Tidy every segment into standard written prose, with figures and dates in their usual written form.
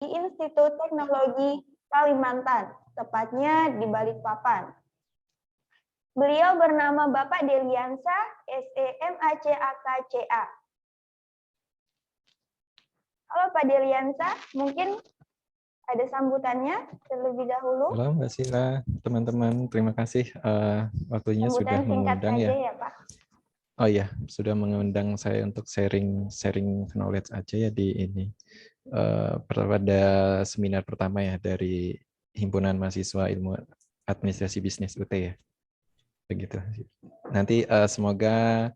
Institut Teknologi Kalimantan, tepatnya di Balikpapan. Beliau bernama Bapak Deliansa, SEMACAKCA. Halo Pak Deliansa, mungkin ada sambutannya terlebih dahulu. Halo Mbak Sila, teman-teman, terima kasih waktunya sudah Sambutan singkat mengundang saja ya. ya Pak. Oh iya, sudah mengundang saya untuk sharing knowledge aja ya di ini. Pada seminar pertama ya dari Himpunan Mahasiswa Ilmu Administrasi Bisnis UT ya. Begitu. Nanti semoga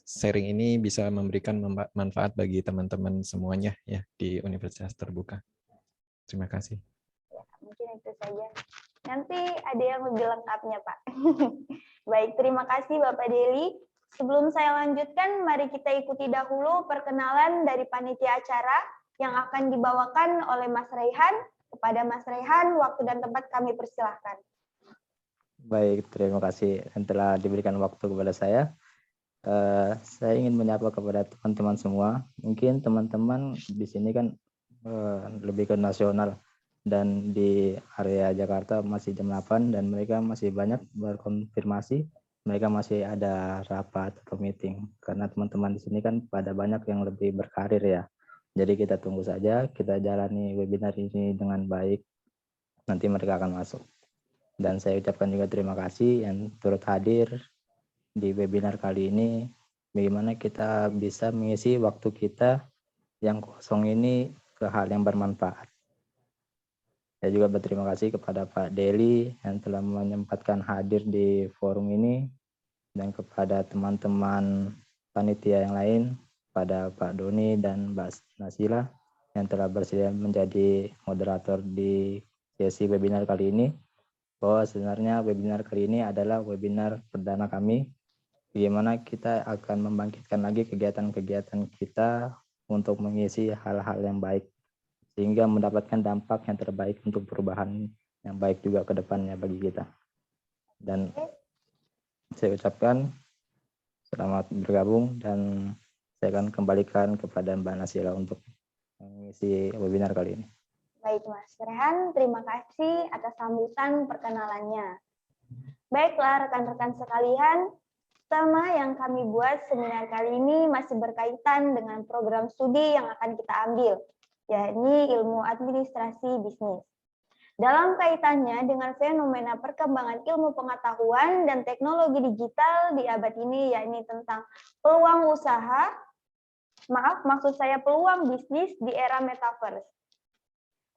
sharing ini bisa memberikan manfaat bagi teman-teman semuanya ya di Universitas Terbuka. Terima kasih. Ya, mungkin itu saja. Nanti ada yang lebih lengkapnya, Pak. Baik, terima kasih Bapak Deli. Sebelum saya lanjutkan, mari kita ikuti dahulu perkenalan dari panitia acara yang akan dibawakan oleh Mas Raihan. Kepada Mas Raihan, waktu dan tempat kami persilahkan. Baik, terima kasih yang telah diberikan waktu kepada saya. Saya ingin menyapa kepada teman-teman semua. Mungkin teman-teman di sini kan lebih ke nasional dan di area Jakarta masih jam 8 dan mereka masih banyak berkonfirmasi. Mereka masih ada rapat atau meeting karena teman-teman di sini kan pada banyak yang lebih berkarir ya. Jadi kita tunggu saja, kita jalani webinar ini dengan baik. Nanti mereka akan masuk. Dan saya ucapkan juga terima kasih yang turut hadir di webinar kali ini. Bagaimana kita bisa mengisi waktu kita yang kosong ini ke hal yang bermanfaat. Saya juga berterima kasih kepada Pak Deli yang telah menyempatkan hadir di forum ini dan kepada teman-teman panitia yang lain, pada Pak Doni dan Mbak Nasila yang telah bersedia menjadi moderator di sesi webinar kali ini. Bahwa sebenarnya webinar kali ini adalah webinar perdana kami, bagaimana kita akan membangkitkan lagi kegiatan-kegiatan kita untuk mengisi hal-hal yang baik, sehingga mendapatkan dampak yang terbaik untuk perubahan yang baik juga ke depannya bagi kita. Dan saya ucapkan selamat bergabung dan saya akan kembalikan kepada Mbak Nasila untuk mengisi webinar kali ini. Baik Mas Rehan, terima kasih atas sambutan perkenalannya. Baiklah rekan-rekan sekalian, tema yang kami buat seminar kali ini masih berkaitan dengan program studi yang akan kita ambil, yakni ilmu administrasi bisnis. Dalam kaitannya dengan fenomena perkembangan ilmu pengetahuan dan teknologi digital di abad ini, yakni tentang peluang usaha, maksud saya peluang bisnis di era metaverse.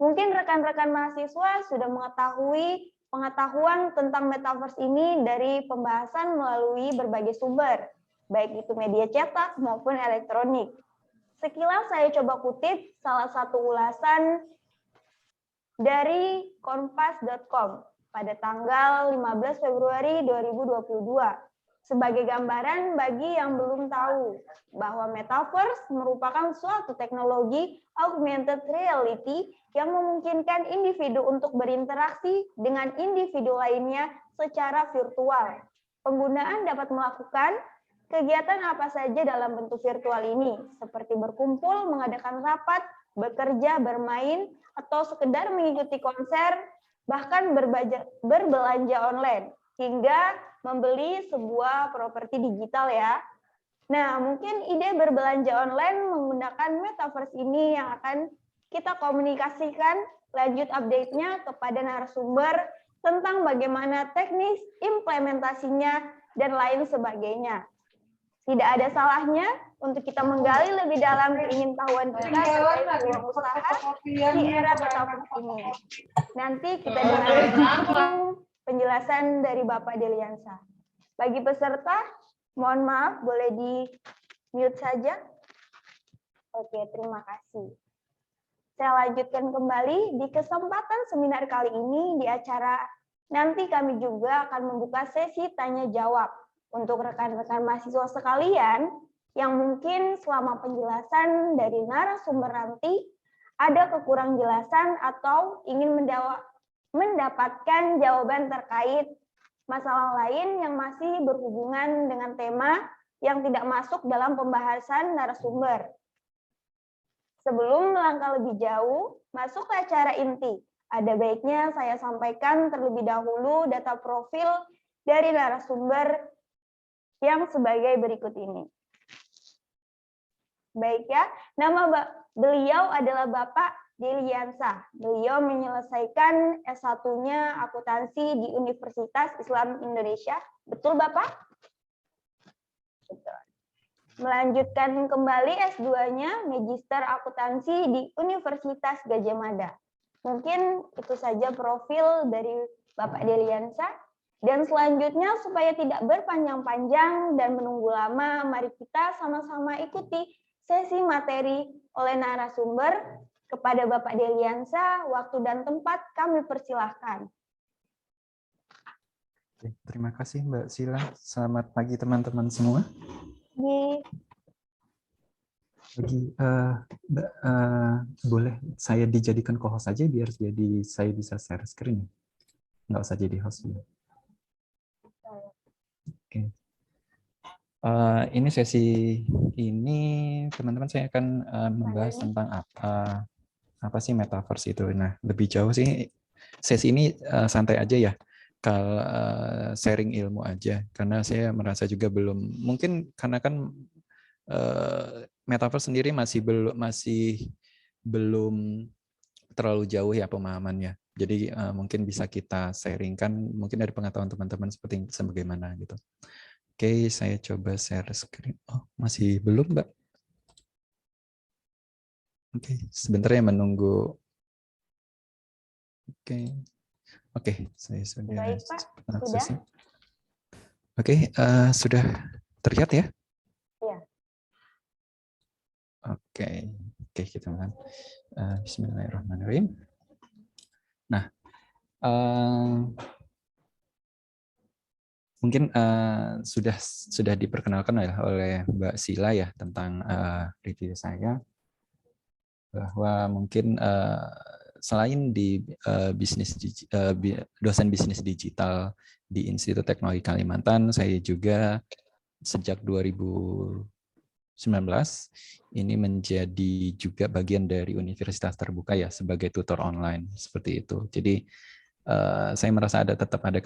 Mungkin rekan-rekan mahasiswa sudah mengetahui pengetahuan tentang metaverse ini dari pembahasan melalui berbagai sumber, baik itu media cetak maupun elektronik. Sekilas saya coba kutip salah satu ulasan dari kompas.com pada tanggal 15 Februari 2022. Sebagai gambaran bagi yang belum tahu bahwa metaverse merupakan suatu teknologi augmented reality yang memungkinkan individu untuk berinteraksi dengan individu lainnya secara virtual. Penggunaan dapat melakukan kegiatan apa saja dalam bentuk virtual ini, seperti berkumpul, mengadakan rapat, bekerja, bermain, atau sekedar mengikuti konser, bahkan berbelanja online, hingga membeli sebuah properti digital ya. Nah, mungkin ide berbelanja online menggunakan metaverse ini yang akan kita komunikasikan lanjut update-nya kepada narasumber tentang bagaimana teknis implementasinya dan lain sebagainya. Tidak ada salahnya untuk kita menggali lebih dalam keingintahuan kita terkait peluang usaha di era metaverse ini. Nanti kita dengarkan penjelasan dari Bapak Deliansa. Bagi peserta, mohon maaf, boleh di-mute saja. Oke, terima kasih. Saya lanjutkan kembali di kesempatan seminar kali ini di acara nanti kami juga akan membuka sesi tanya-jawab untuk rekan-rekan mahasiswa sekalian yang mungkin selama penjelasan dari narasumber nanti ada kekurang jelasan atau ingin mendapatkan jawaban terkait masalah lain yang masih berhubungan dengan tema yang tidak masuk dalam pembahasan narasumber. Sebelum melangkah lebih jauh, masuk ke acara inti. Ada baiknya saya sampaikan terlebih dahulu data profil dari narasumber yang sebagai berikut ini. Baik ya, nama beliau adalah Bapak Deliansa. Beliau menyelesaikan S1-nya akuntansi di Universitas Islam Indonesia. Betul Bapak? Betul. Melanjutkan kembali S2-nya Magister Akuntansi di Universitas Gadjah Mada. Mungkin itu saja profil dari Bapak Deliansa. Dan selanjutnya supaya tidak berpanjang-panjang dan menunggu lama, mari kita sama-sama ikuti sesi materi oleh narasumber. Kepada Bapak Deliansa, waktu dan tempat kami persilahkan. Terima kasih Mbak Sila. Selamat pagi teman-teman semua. Mbak, boleh saya dijadikan co-host saja biar saya bisa share screen. Nggak usah jadi host. Oke. Ini sesi ini teman-teman saya akan membahas tentang apa sih metaverse itu. Nah, lebih jauh sih sesi ini santai aja ya. Kalau sharing ilmu aja, karena saya merasa juga belum, mungkin karena kan metaverse sendiri masih belum terlalu jauh ya pemahamannya. Jadi mungkin bisa kita sharingkan mungkin dari pengetahuan teman-teman seperti sebagaimana gitu. Oke, saya coba share screen. Oh, masih belum, Mbak? Oke, sebentar ya menunggu. Oke, saya sudah. Baik, Pak. Sudah? Oke, sudah terlihat ya? Iya. Oke, kita mulai. Bismillahirrahmanirrahim. Nah, mungkin sudah diperkenalkan oleh Mbak Sila ya tentang review saya, bahwa mungkin selain di dosen bisnis digital di Institut Teknologi Kalimantan, saya juga sejak 2019 ini menjadi juga bagian dari Universitas Terbuka ya sebagai tutor online seperti itu. Jadi saya merasa tetap ada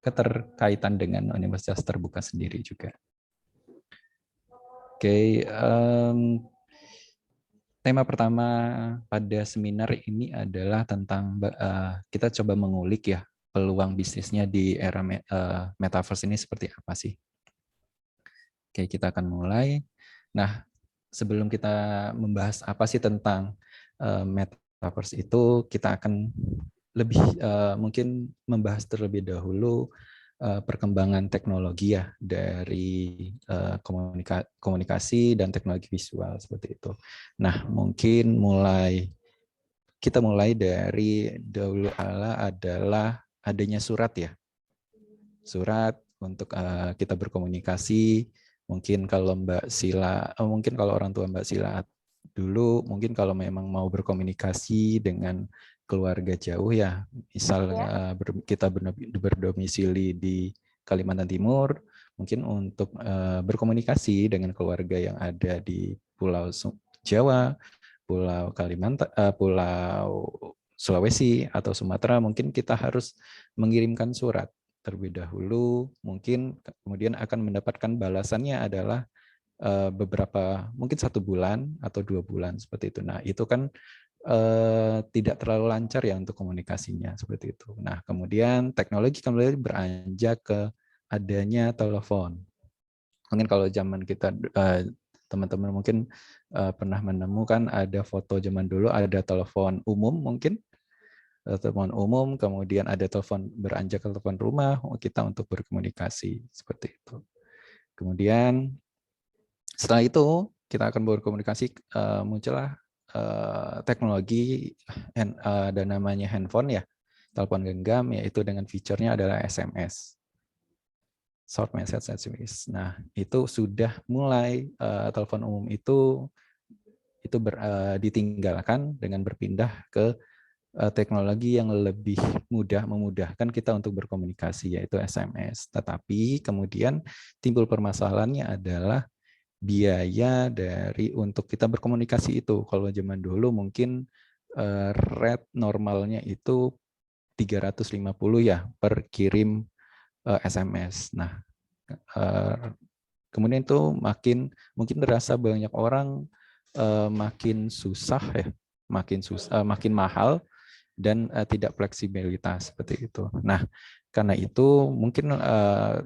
keterkaitan dengan Universitas Terbuka sendiri juga. Oke, tema pertama pada seminar ini adalah tentang kita coba mengulik ya peluang bisnisnya di era metaverse ini seperti apa sih. Oke, kita akan mulai. Nah, sebelum kita membahas apa sih tentang metaverse itu, kita akan lebih mungkin membahas terlebih dahulu perkembangan teknologi ya dari komunikasi dan teknologi visual seperti itu. Nah, mungkin kita mulai dari dahulu adalah adanya surat ya. Surat untuk kita berkomunikasi. Mungkin kalau Mbak Sila, mungkin kalau orang tua Mbak Sila dulu, mungkin kalau memang mau berkomunikasi dengan keluarga jauh ya, misal kita berdomisili di Kalimantan Timur, mungkin untuk berkomunikasi dengan keluarga yang ada di Pulau Jawa, Pulau Kalimantan, Pulau Sulawesi atau Sumatera, mungkin kita harus mengirimkan surat terlebih dahulu, mungkin kemudian akan mendapatkan balasannya adalah mungkin 1 bulan atau 2 bulan seperti itu. Nah, itu kan tidak terlalu lancar ya untuk komunikasinya seperti itu. Nah, kemudian teknologi kembali beranjak ke adanya telepon. Mungkin kalau zaman kita teman-teman mungkin pernah menemukan ada foto zaman dulu ada telepon umum mungkin. Telepon umum, kemudian ada telepon beranjak ke telepon rumah kita untuk berkomunikasi seperti itu. Kemudian setelah itu kita akan berkomunikasi, muncullah teknologi dan namanya handphone ya, telepon genggam, yaitu dengan fiturnya adalah SMS, short message SMS. Nah, itu sudah mulai telepon umum itu ditinggalkan dengan berpindah ke teknologi yang lebih memudahkan kita untuk berkomunikasi, yaitu SMS. Tetapi kemudian timbul permasalahannya adalah biaya dari untuk kita berkomunikasi itu. Kalau zaman dulu mungkin rate normalnya itu 350 ya per kirim SMS. Nah, kemudian itu mungkin terasa banyak orang makin susah ya, makin mahal dan tidak fleksibilitas seperti itu. Nah, karena itu mungkin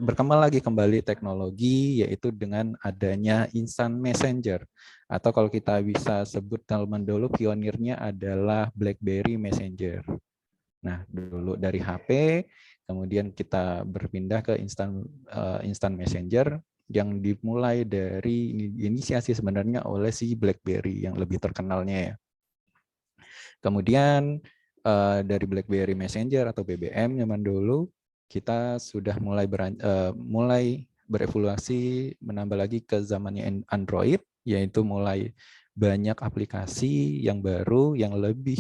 berkembang lagi kembali teknologi, yaitu dengan adanya instant messenger, atau kalau kita bisa sebut zaman dulu pionirnya adalah BlackBerry Messenger. Nah, dulu dari HP, kemudian kita berpindah ke instant messenger yang dimulai dari inisiasi sebenarnya oleh si BlackBerry yang lebih terkenalnya ya. Kemudian dari BlackBerry Messenger atau BBM zaman dulu, kita sudah mulai berevolusi menambah lagi ke zamannya Android, yaitu mulai banyak aplikasi yang baru yang lebih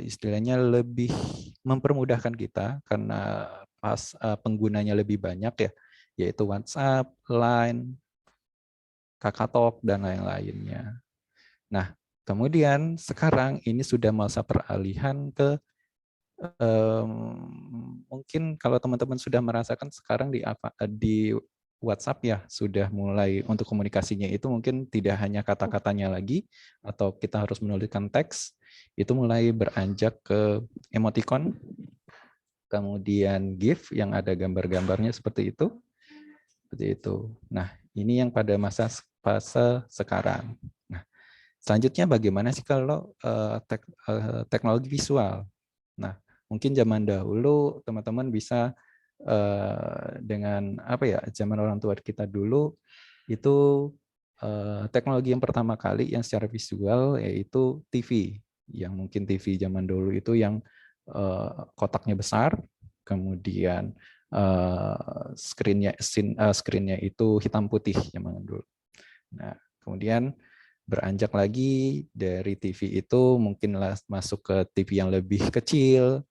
istilahnya lebih mempermudahkan kita karena penggunanya lebih banyak ya, yaitu WhatsApp, Line, KakaTalk, dan lain-lainnya. Nah, kemudian sekarang ini sudah masa peralihan ke mungkin kalau teman-teman sudah merasakan sekarang di WhatsApp ya sudah mulai untuk komunikasinya itu mungkin tidak hanya kata-katanya lagi atau kita harus menuliskan teks, itu mulai beranjak ke emoticon, kemudian GIF yang ada gambar-gambarnya seperti itu. Nah, ini yang pada fase sekarang. Nah, selanjutnya bagaimana sih kalau teknologi visual? Nah, mungkin zaman dahulu teman-teman bisa dengan apa ya, zaman orang tua kita dulu itu teknologi yang pertama kali yang secara visual yaitu TV. Yang mungkin TV zaman dulu itu yang kotaknya besar, kemudian screen-nya itu hitam putih zaman dulu. Nah, kemudian beranjak lagi dari TV itu mungkin masuk ke TV yang lebih kecil,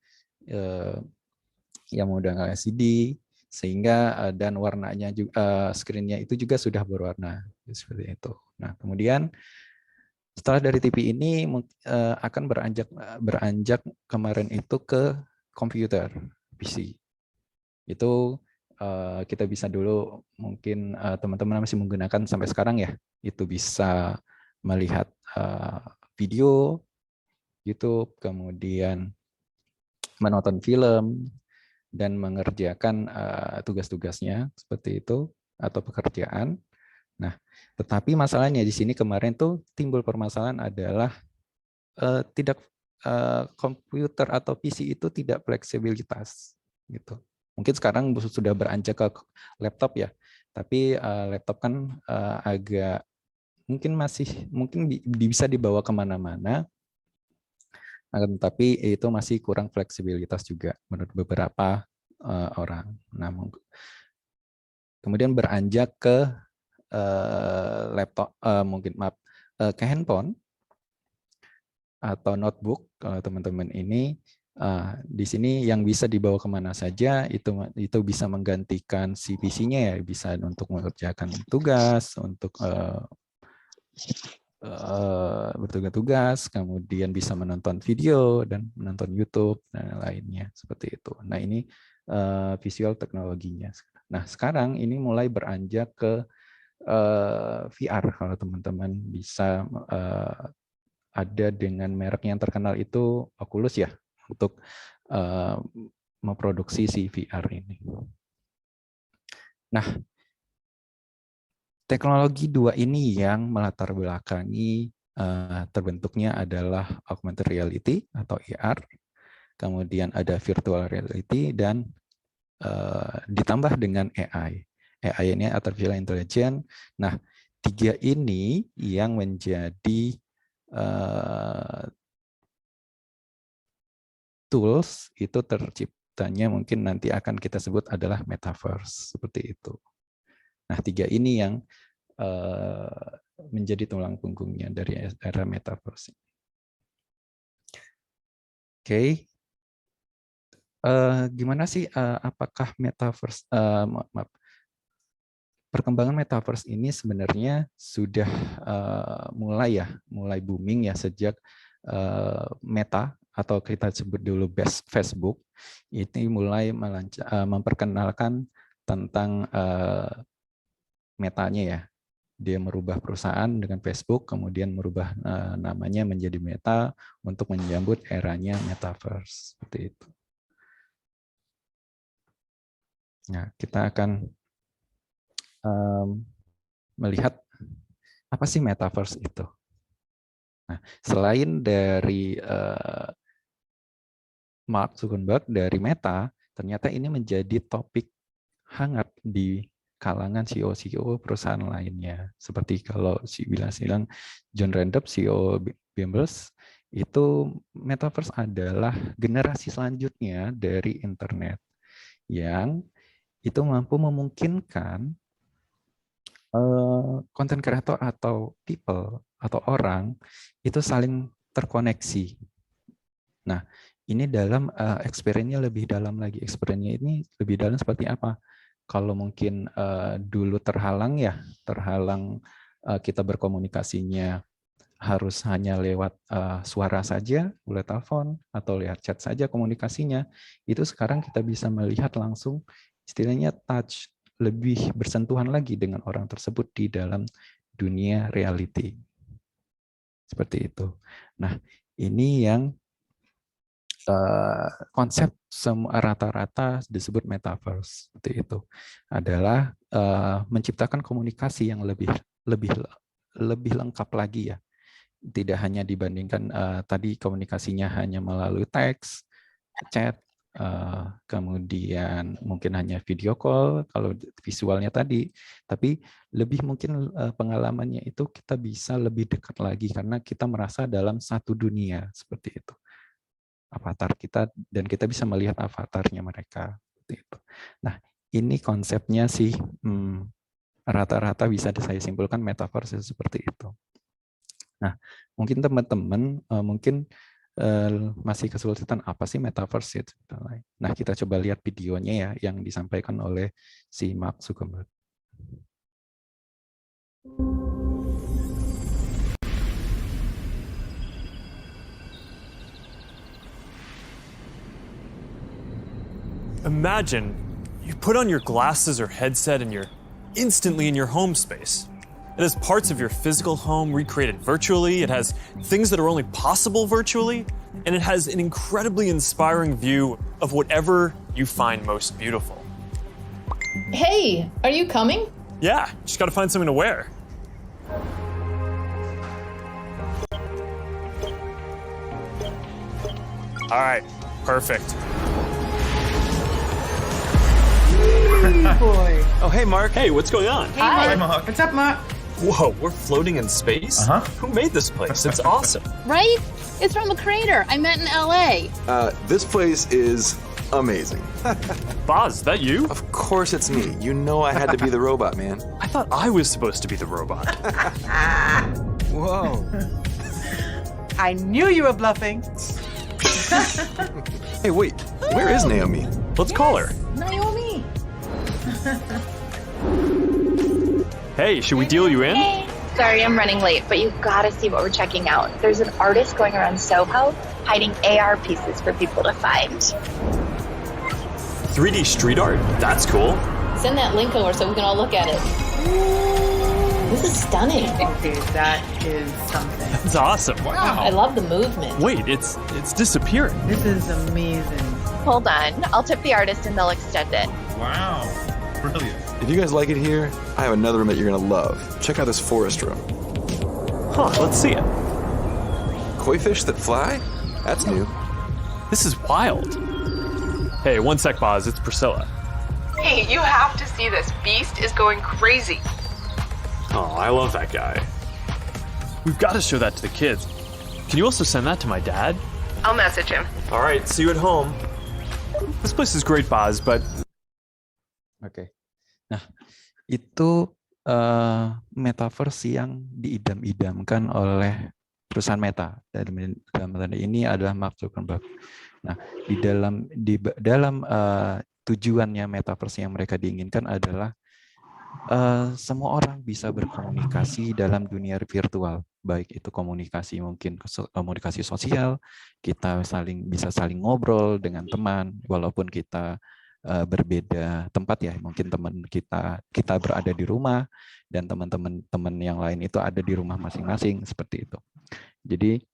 yang udah LCD, sehingga dan warnanya juga screen-nya itu juga sudah berwarna seperti itu. Nah, kemudian setelah dari TV ini akan beranjak kemarin itu ke komputer PC. Itu kita bisa dulu mungkin teman-teman masih menggunakan sampai sekarang ya, itu bisa melihat video YouTube, kemudian menonton film dan mengerjakan tugas-tugasnya seperti itu atau pekerjaan. Nah, tetapi masalahnya di sini kemarin tuh timbul permasalahan adalah komputer atau PC itu tidak fleksibilitas gitu. Mungkin sekarang sudah beranjak ke laptop ya, tapi laptop kan agak mungkin bisa dibawa kemana-mana, tetapi itu masih kurang fleksibilitas juga menurut beberapa orang. Nah, kemudian beranjak ke laptop, ke handphone atau notebook. Kalau teman-teman ini di sini yang bisa dibawa kemana saja, itu bisa menggantikan si PC-nya ya, bisa untuk mengerjakan tugas, untuk bertugas-tugas, kemudian bisa menonton video dan menonton YouTube dan lainnya seperti itu. Nah, ini visual teknologinya. Nah, sekarang ini mulai beranjak ke VR. Kalau teman-teman bisa ada dengan merek yang terkenal itu Oculus ya, untuk memproduksi si VR ini. Nah, teknologi dua ini yang melatar belakangi terbentuknya adalah augmented reality atau AR, kemudian ada virtual reality, dan ditambah dengan AI. AI ini artificial intelligence. Nah, tiga ini yang menjadi tools itu terciptanya mungkin nanti akan kita sebut adalah metaverse seperti itu. Nah, tiga ini yang menjadi tulang punggungnya dari era metaverse. Oke, gimana sih apakah metaverse perkembangan metaverse ini sebenarnya sudah mulai booming ya sejak Meta atau kita sebut dulu Facebook ini mulai memperkenalkan tentang metanya ya. Dia merubah perusahaan dengan Facebook, kemudian merubah namanya menjadi Meta untuk menyambut eranya metaverse seperti itu. Nah, kita akan melihat apa sih metaverse itu. Nah, selain dari Mark Zuckerberg dari Meta, ternyata ini menjadi topik hangat di kalangan CEO perusahaan lainnya. Seperti kalau bilang John Randall, CEO Bimbers, itu metaverse adalah generasi selanjutnya dari internet yang itu mampu memungkinkan content creator atau people atau orang itu saling terkoneksi. Nah, ini dalam experience-nya lebih dalam lagi. Experience-nya ini lebih dalam seperti apa? Kalau mungkin dulu terhalang kita berkomunikasinya harus hanya lewat suara saja, boleh telepon, atau lewat chat saja komunikasinya, itu sekarang kita bisa melihat langsung, istilahnya touch, lebih bersentuhan lagi dengan orang tersebut di dalam dunia reality. Seperti itu. Nah, ini yang konsep rata-rata disebut metaverse seperti itu adalah menciptakan komunikasi yang lebih lengkap lagi ya, tidak hanya dibandingkan tadi komunikasinya hanya melalui teks, chat, kemudian mungkin hanya video call kalau visualnya tadi, tapi lebih mungkin pengalamannya itu kita bisa lebih dekat lagi karena kita merasa dalam satu dunia seperti itu. Avatar kita dan kita bisa melihat avatarnya mereka. Nah, ini konsepnya sih rata-rata bisa saya simpulkan metaverse seperti itu. Nah, mungkin teman-teman mungkin masih kesulitan apa sih metaverse itu. Nah, kita coba lihat videonya ya yang disampaikan oleh si Mark Zuckerberg. Imagine you put on your glasses or headset and you're instantly in your home space. It has parts of your physical home recreated virtually, it has things that are only possible virtually, and it has an incredibly inspiring view of whatever you find most beautiful. Hey, are you coming? Yeah, just gotta find something to wear. All right, perfect. Boy. Oh, hey, Mark. Hey, what's going on? Hi. Mark. What's up, Mark? Whoa, we're floating in space? Uh-huh. Who made this place? It's awesome. Right? It's from a creator I met in LA. This place is amazing. Boz, is that you? Of course it's me. You know I had to be the robot, man. I thought I was supposed to be the robot. Whoa. I knew you were bluffing. Hey, wait. Where is Naomi? Let's call her. Naomi. Hey, should we deal you in? Hey, sorry I'm running late, but you've got to see what we're checking out. There's an artist going around Soho hiding AR pieces for people to find. 3D street art? That's cool. Send that link over so we can all look at it. This is stunning. Okay, that is something. That's awesome. I love the movement. Wait, it's disappearing. This is amazing. Hold on, I'll tip the artist and they'll extend it. Wow. Brilliant. If you guys like it here, I have another room that you're gonna love. Check out this forest room. Huh, let's see it. Koi fish that fly? That's new. This is wild. Hey, one sec, Boz. It's Priscilla. Hey, you have to see this. Beast is going crazy. Oh, I love that guy. We've got to show that to the kids. Can you also send that to my dad? I'll message him. All right, see you at home. This place is great, Boz, but... Oke. Nah, itu metaverse yang diidam-idamkan oleh perusahaan Meta. Dalam tanda ini adalah Mark Zuckerberg. Nah, di dalam tujuannya metaverse yang mereka diinginkan adalah semua orang bisa berkomunikasi dalam dunia virtual, baik itu komunikasi mungkin komunikasi sosial, kita bisa saling ngobrol dengan teman, walaupun kita berbeda tempat ya, mungkin teman kita berada di rumah dan teman-teman yang lain itu ada di rumah masing-masing seperti itu. Jadi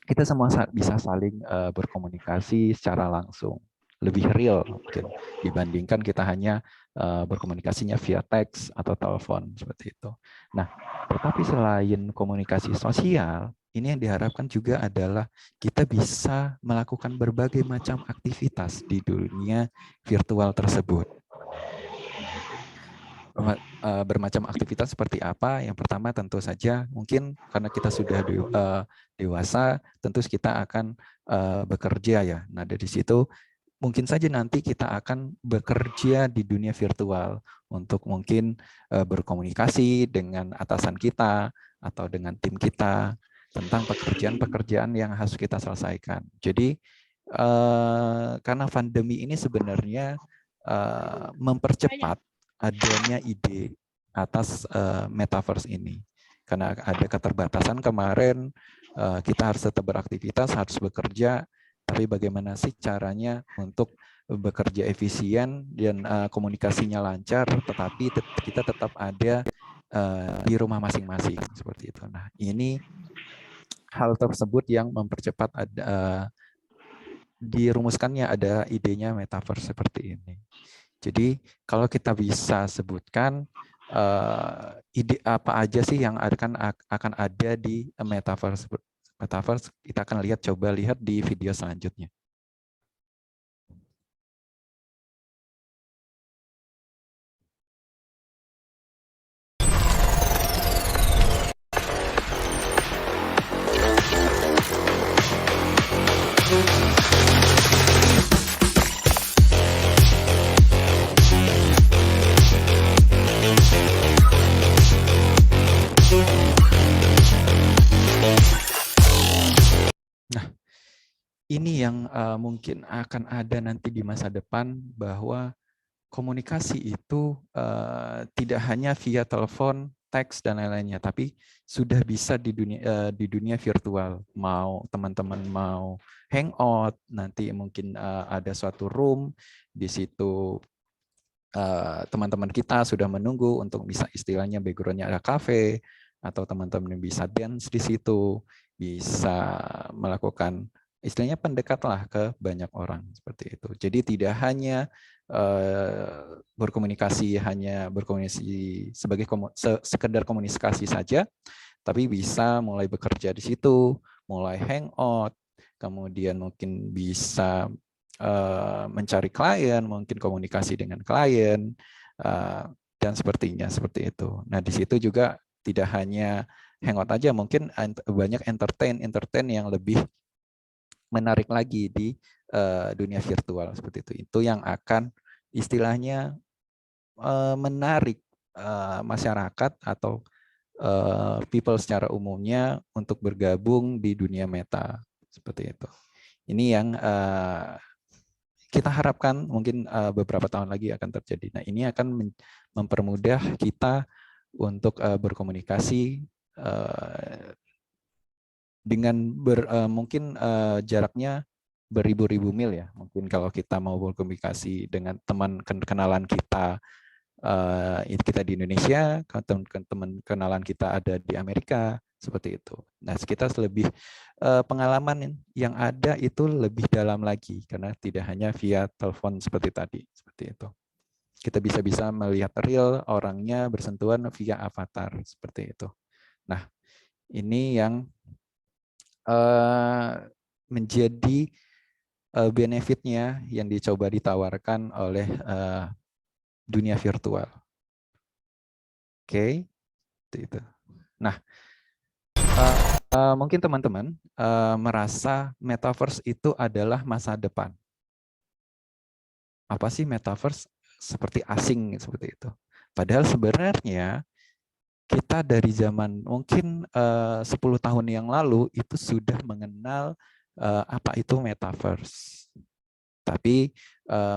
kita semua bisa saling berkomunikasi secara langsung, lebih real mungkin dibandingkan kita hanya berkomunikasinya via teks atau telepon seperti itu. Nah, tetapi selain komunikasi sosial, ini yang diharapkan juga adalah kita bisa melakukan berbagai macam aktivitas di dunia virtual tersebut. Bermacam aktivitas seperti apa? Yang pertama tentu saja mungkin karena kita sudah dewasa, tentu kita akan bekerja ya. Nah, dari situ mungkin saja nanti kita akan bekerja di dunia virtual untuk mungkin berkomunikasi dengan atasan kita atau dengan tim kita tentang pekerjaan-pekerjaan yang harus kita selesaikan. Jadi karena pandemi ini sebenarnya mempercepat adanya ide atas metaverse ini. Karena ada keterbatasan kemarin, kita harus tetap beraktivitas, harus bekerja, tapi bagaimana sih caranya untuk bekerja efisien dan komunikasinya lancar, tetapi kita tetap ada di rumah masing-masing seperti itu. Nah, ini hal tersebut yang mempercepat dirumuskannya ada idenya metaverse seperti ini. Jadi kalau kita bisa sebutkan ide apa aja sih yang akan ada di metaverse. Metaverse kita akan coba lihat di video selanjutnya. Ini yang mungkin akan ada nanti di masa depan, bahwa komunikasi itu tidak hanya via telepon, teks dan lain-lainnya, tapi sudah bisa di dunia virtual. Mau teman-teman mau hangout, nanti mungkin ada suatu room di situ teman-teman kita sudah menunggu untuk bisa istilahnya background-nya ada kafe, atau teman-teman bisa dance di situ, bisa melakukan istilahnya pendekatlah ke banyak orang seperti itu. Jadi tidak hanya berkomunikasi sebagai sekedar komunikasi saja, tapi bisa mulai bekerja di situ, mulai hangout, kemudian mungkin bisa mencari klien, mungkin komunikasi dengan klien, dan sepertinya seperti itu. Nah, di situ juga tidak hanya hangout aja, mungkin banyak entertain yang lebih menarik lagi di dunia virtual seperti itu. Itu yang akan istilahnya menarik masyarakat atau people secara umumnya untuk bergabung di dunia meta seperti itu. Ini yang kita harapkan mungkin beberapa tahun lagi akan terjadi. Nah, ini akan mempermudah kita untuk berkomunikasi dengan mungkin jaraknya beribu-ribu mil ya. Mungkin kalau kita mau berkomunikasi dengan teman kenalan kita, kita di Indonesia, teman kenalan kita ada di Amerika, seperti itu. Nah, kita lebih pengalaman yang ada itu lebih dalam lagi, karena tidak hanya via telepon seperti tadi, seperti itu. Kita bisa melihat real orangnya bersentuhan via avatar, seperti itu. Nah, ini yang menjadi benefitnya yang dicoba ditawarkan oleh dunia virtual. Oke, itu. Nah, mungkin teman-teman merasa metaverse itu adalah masa depan. Apa sih metaverse? Seperti asing seperti itu. Padahal sebenarnya kita dari zaman mungkin 10 tahun yang lalu itu sudah mengenal apa itu metaverse. Tapi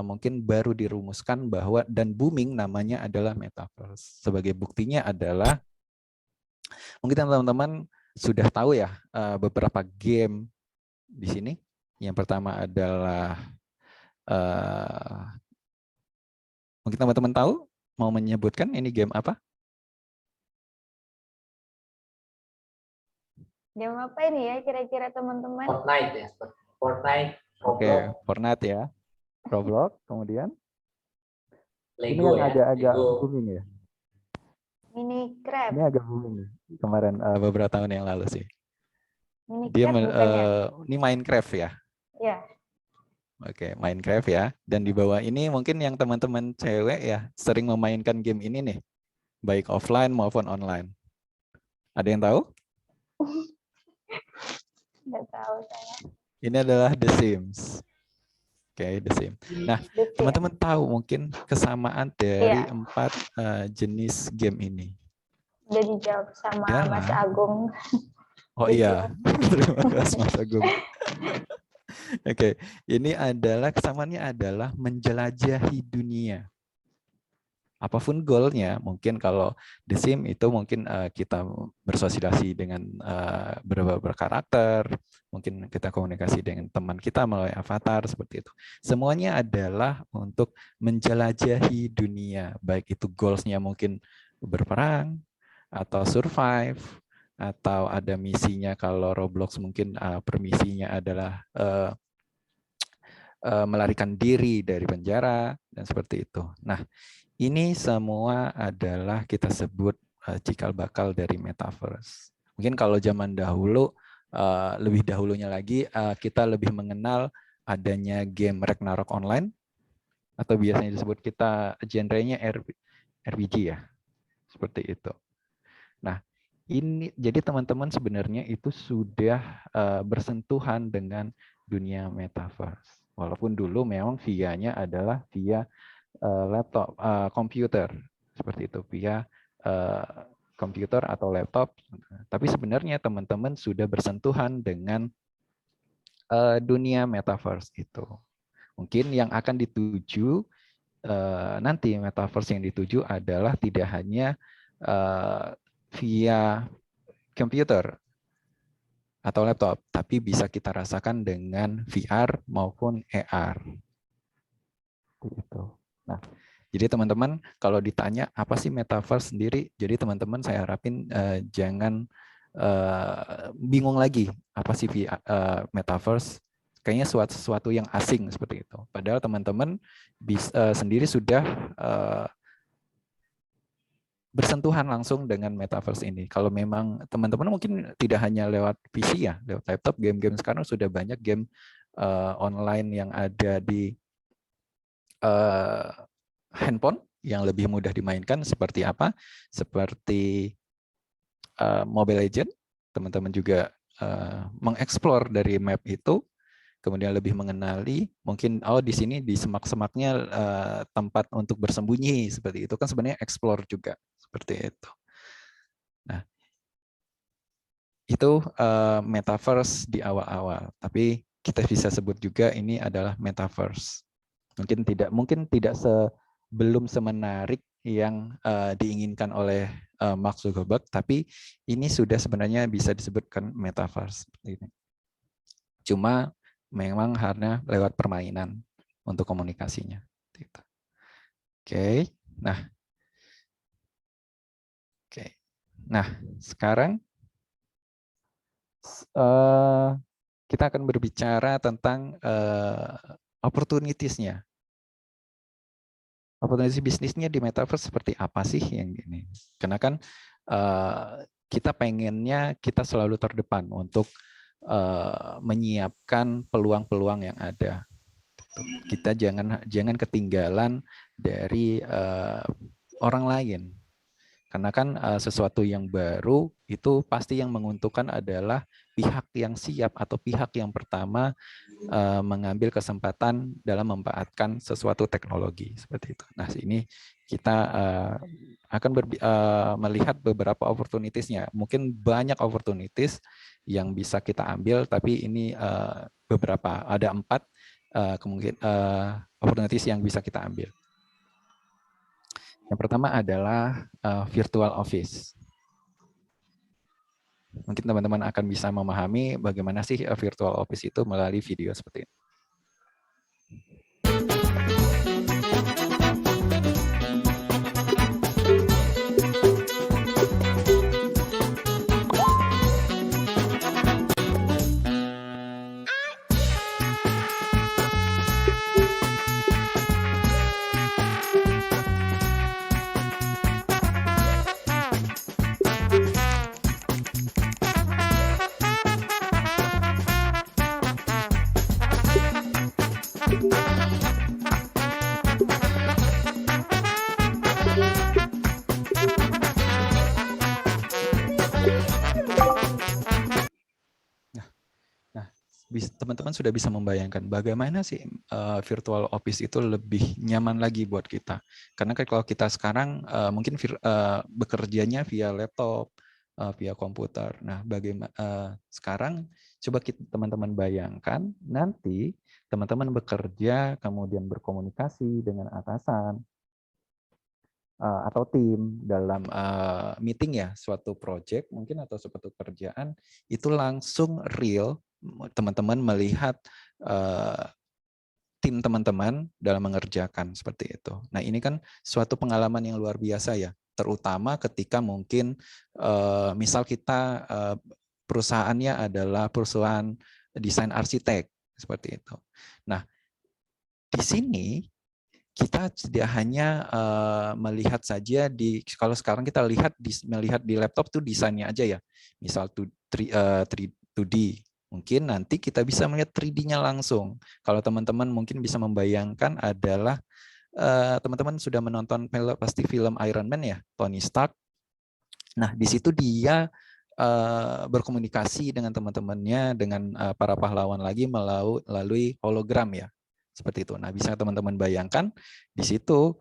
mungkin baru dirumuskan bahwa dan booming namanya adalah metaverse. Sebagai buktinya adalah mungkin teman-teman sudah tahu ya beberapa game di sini. Yang pertama adalah mungkin teman-teman tahu, mau menyebutkan ini game apa? Game apa ini ya kira-kira teman-teman? Fortnite ya, Fortnite. Oke, Fortnite ya, Roblox, kemudian Lego ini yang ya, agak Lego. booming ya. Minecraft. Ini agak booming nih kemarin beberapa tahun yang lalu sih. Dia Minecraft bukannya? ini Minecraft ya. Ya. Oke, Minecraft ya. Dan di bawah ini mungkin yang teman-teman cewek ya sering memainkan game ini nih, baik offline maupun online. Ada yang tahu? Nggak tahu saya. Ini adalah The Sims. Oke, The Sims. Nah, teman-teman tahu mungkin kesamaan dari 4 jenis game ini. Udah dijawab sama Mas Agung. Oh iya, terima kasih Mas Agung. Oke, ini adalah kesamaannya adalah menjelajahi dunia. Apapun goalnya, mungkin kalau The Sims itu mungkin kita bersosialisasi dengan beberapa karakter, mungkin kita komunikasi dengan teman kita melalui avatar seperti itu. Semuanya adalah untuk menjelajahi dunia, baik itu goalsnya mungkin berperang atau survive, atau ada misinya kalau Roblox mungkin permisinya adalah melarikan diri dari penjara dan seperti itu. Nah, ini semua adalah kita sebut cikal bakal dari metaverse. Mungkin kalau zaman dahulu, lebih dahulunya lagi, kita lebih mengenal adanya game Ragnarok online, atau biasanya disebut kita genrenya RPG ya, seperti itu. Nah, ini jadi teman-teman sebenarnya itu sudah bersentuhan dengan dunia metaverse. Walaupun dulu memang via-nya adalah via laptop, komputer, seperti itu, via komputer atau laptop. Tapi sebenarnya teman-teman sudah bersentuhan dengan dunia metaverse itu. Mungkin yang akan dituju nanti metaverse yang dituju adalah tidak hanya via komputer atau laptop, tapi bisa kita rasakan dengan VR maupun AR. Gitu. Nah, jadi teman-teman kalau ditanya apa sih metaverse sendiri, jadi teman-teman saya harapin jangan bingung lagi apa sih metaverse. Kayaknya sesuatu yang asing seperti itu. Padahal teman-teman sendiri sudah bersentuhan langsung dengan metaverse ini. Kalau memang teman-teman mungkin tidak hanya lewat PC ya, lewat laptop, game-game sekarang sudah banyak game online yang ada di handphone yang lebih mudah dimainkan. Seperti apa? Seperti Mobile Legends. Teman-teman juga mengeksplor dari map itu, kemudian lebih mengenali, mungkin di sini di semak-semaknya tempat untuk bersembunyi, seperti itu kan sebenarnya explore juga, seperti itu. Nah, itu metaverse di awal-awal, tapi kita bisa sebut juga ini adalah metaverse. Mungkin tidak belum semenarik yang diinginkan oleh Mark Zuckerberg, tapi ini sudah sebenarnya bisa disebutkan metaverse. Cuma memang karena lewat permainan untuk komunikasinya. Oke, nah sekarang kita akan berbicara tentang opportunities-nya. Opportunity bisnisnya di metaverse seperti apa sih yang ini? Karena kan kita pengennya kita selalu terdepan untuk menyiapkan peluang-peluang yang ada. Kita jangan ketinggalan dari orang lain. Karena kan sesuatu yang baru itu pasti yang menguntungkan adalah pihak yang siap atau pihak yang pertama mengambil kesempatan dalam memanfaatkan sesuatu teknologi seperti itu. Nah, ini kita akan melihat beberapa opportunities-nya. Mungkin banyak opportunities yang bisa kita ambil, tapi ini beberapa, ada 4 opportunities yang bisa kita ambil. Yang pertama adalah virtual office. Mungkin teman-teman akan bisa memahami bagaimana sih virtual office itu melalui video seperti ini. Teman-teman sudah bisa membayangkan bagaimana sih virtual office itu lebih nyaman lagi buat kita. Karena kalau kita sekarang mungkin bekerjanya via laptop, via komputer. Nah, bagaimana sekarang coba teman-teman bayangkan nanti teman-teman bekerja kemudian berkomunikasi dengan atasan atau tim dalam meeting ya, suatu project mungkin atau suatu kerjaan itu langsung real. Teman-teman melihat tim teman-teman dalam mengerjakan seperti itu. Nah, ini kan suatu pengalaman yang luar biasa ya, terutama ketika mungkin misal kita perusahaannya adalah perusahaan desain arsitek seperti itu. Nah, di sini kita tidak hanya melihat saja kalau sekarang kita melihat di laptop tuh desainnya aja ya, misal 2D. Mungkin nanti kita bisa melihat 3D-nya langsung. Kalau teman-teman mungkin bisa membayangkan adalah teman-teman sudah menonton pasti film Iron Man ya, Tony Stark. Nah, di situ dia berkomunikasi dengan teman-temannya, dengan para pahlawan lagi melalui hologram ya, seperti itu. Nah, bisa teman-teman bayangkan di situ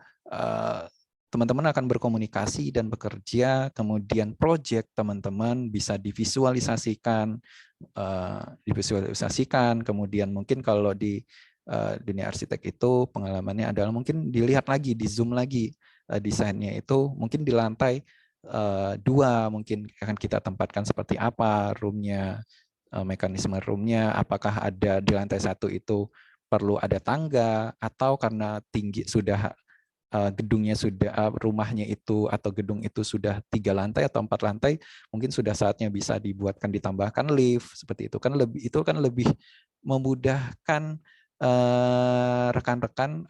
teman-teman akan berkomunikasi dan bekerja, kemudian project teman-teman bisa divisualisasikan, kemudian mungkin kalau di dunia arsitek itu pengalamannya adalah mungkin dilihat lagi, di zoom lagi desainnya itu mungkin di lantai 2 mungkin akan kita tempatkan seperti apa roomnya, mekanisme roomnya, apakah ada di lantai 1 itu perlu ada tangga atau karena tinggi sudah gedungnya sudah rumahnya itu atau gedung itu sudah 3 lantai atau 4 lantai, mungkin sudah saatnya bisa ditambahkan lift seperti itu kan lebih memudahkan rekan-rekan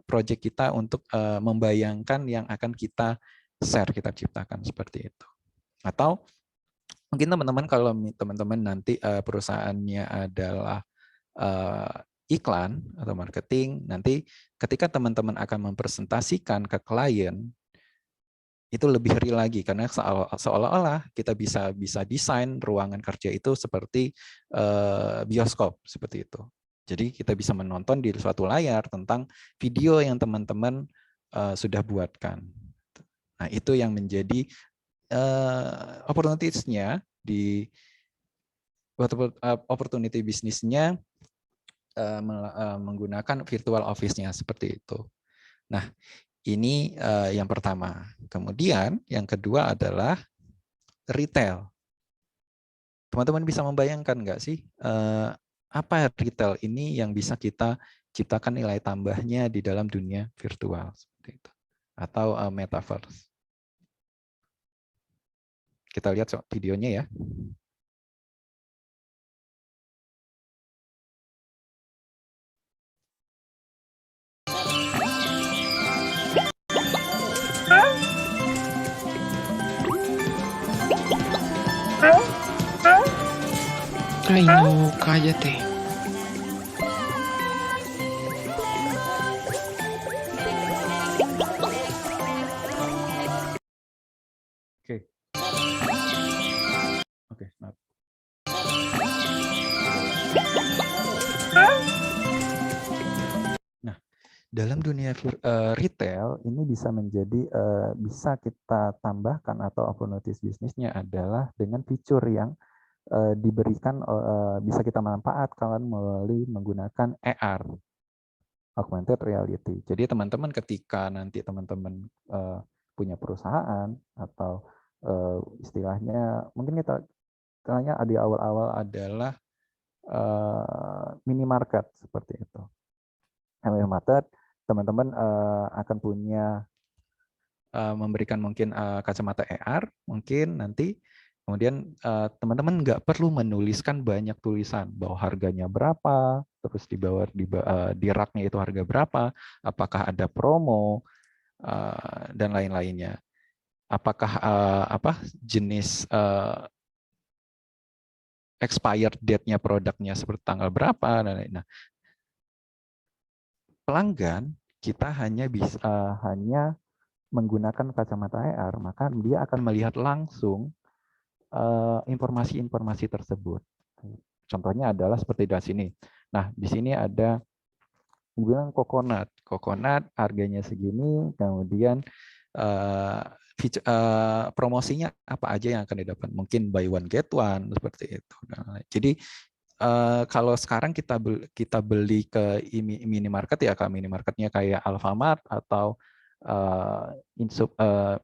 proyek kita untuk membayangkan yang akan kita share, kita ciptakan seperti itu. Atau mungkin teman-teman kalau teman-teman nanti perusahaannya adalah iklan atau marketing, nanti ketika teman-teman akan mempresentasikan ke klien, itu lebih real lagi, karena seolah-olah kita bisa desain ruangan kerja itu seperti bioskop, seperti itu. Jadi kita bisa menonton di suatu layar tentang video yang teman-teman sudah buatkan. Nah, itu yang menjadi opportunities-nya di opportunity bisnisnya menggunakan virtual office-nya seperti itu. Nah, ini yang pertama. Kemudian yang kedua adalah retail. Teman-teman bisa membayangkan nggak sih apa retail ini yang bisa kita ciptakan nilai tambahnya di dalam dunia virtual seperti itu atau metaverse. Kita lihat videonya ya. Ay, no, cállate. Oke, maaf. Nah, dalam dunia retail ini bisa menjadi bisa kita tambahkan atau opportunities bisnisnya adalah dengan fitur yang diberikan bisa kita manfaatkan melalui menggunakan AR, augmented reality. Jadi teman-teman ketika nanti teman-teman punya perusahaan atau istilahnya mungkin kita tanya di awal-awal adalah minimarket seperti itu. Minimarket teman-teman akan punya memberikan mungkin kacamata AR, mungkin nanti kemudian teman-teman nggak perlu menuliskan banyak tulisan bahwa harganya berapa, terus di bawah di rak-nya itu harga berapa, apakah ada promo dan lain-lainnya, apakah jenis expired date-nya produknya seperti tanggal berapa dan lain-lain. Nah, pelanggan kita hanya menggunakan kacamata AR, maka dia akan melihat langsung informasi-informasi tersebut. Contohnya adalah seperti di sini. Nah, di sini ada bilang coconut harganya segini, kemudian promosinya apa aja yang akan didapat. Mungkin buy one get one seperti itu. Jadi kalau sekarang kita beli ke minimarket ya, ke minimarketnya kayak Alfamart atau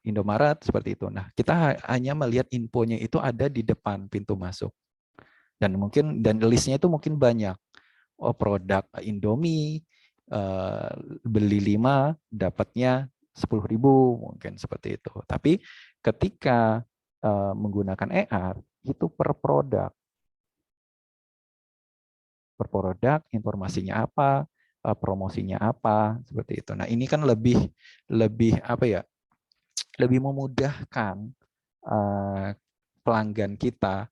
Indomaret seperti itu. Nah, kita hanya melihat infonya itu ada di depan pintu masuk. Dan listnya itu mungkin banyak. Oh, produk Indomie beli 5 dapatnya 10.000 mungkin seperti itu. Tapi ketika menggunakan AR itu per produk informasinya apa, promosinya apa seperti itu. Nah, ini kan lebih apa ya? Lebih memudahkan pelanggan kita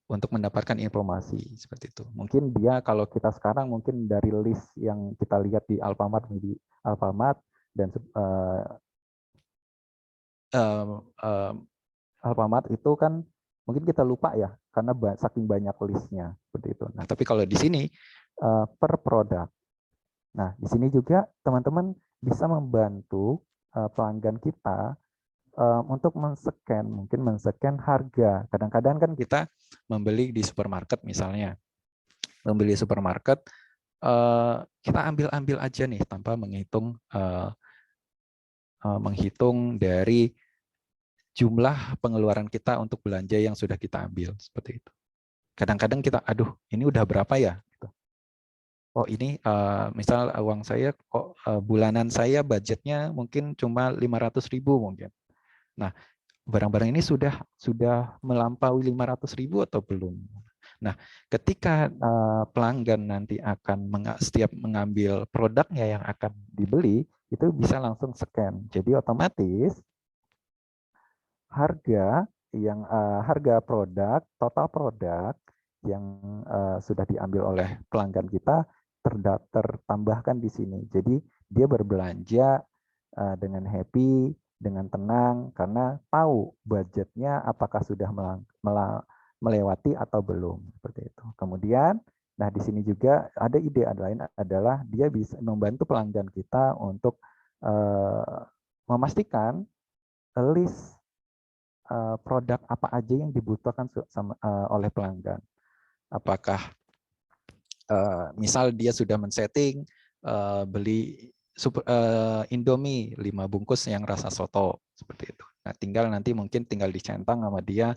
untuk mendapatkan informasi seperti itu. Mungkin dia kalau kita sekarang mungkin dari list yang kita lihat di Alfamart dan Alfamart itu kan mungkin kita lupa ya karena saking banyak listnya seperti itu. Nah, tapi kalau di sini per produk. Nah, di sini juga teman-teman bisa membantu pelanggan kita untuk men-scan harga. Kadang-kadang kan kita membeli di supermarket misalnya. Membeli supermarket kita ambil aja nih tanpa menghitung dari jumlah pengeluaran kita untuk belanja yang sudah kita ambil seperti itu. Kadang-kadang kita ini udah berapa ya? Oh, ini misal uang saya kok bulanan saya budgetnya mungkin cuma 500.000 mungkin. Nah, barang-barang ini sudah melampaui 500.000 atau belum? Nah, ketika pelanggan nanti akan setiap mengambil produknya yang akan dibeli, itu bisa langsung scan. Jadi otomatis harga produk, total produk yang sudah diambil oleh pelanggan kita tertambahkan di sini. Jadi dia berbelanja dengan happy, dengan tenang, karena tahu budgetnya apakah sudah melewati atau belum seperti itu. Kemudian, nah di sini juga ada ide lain adalah dia bisa membantu pelanggan kita untuk memastikan list produk apa aja yang dibutuhkan oleh pelanggan. Apakah misal dia sudah men-setting beli Indomie 5 bungkus yang rasa soto seperti itu. Nah, nanti mungkin tinggal dicentang sama dia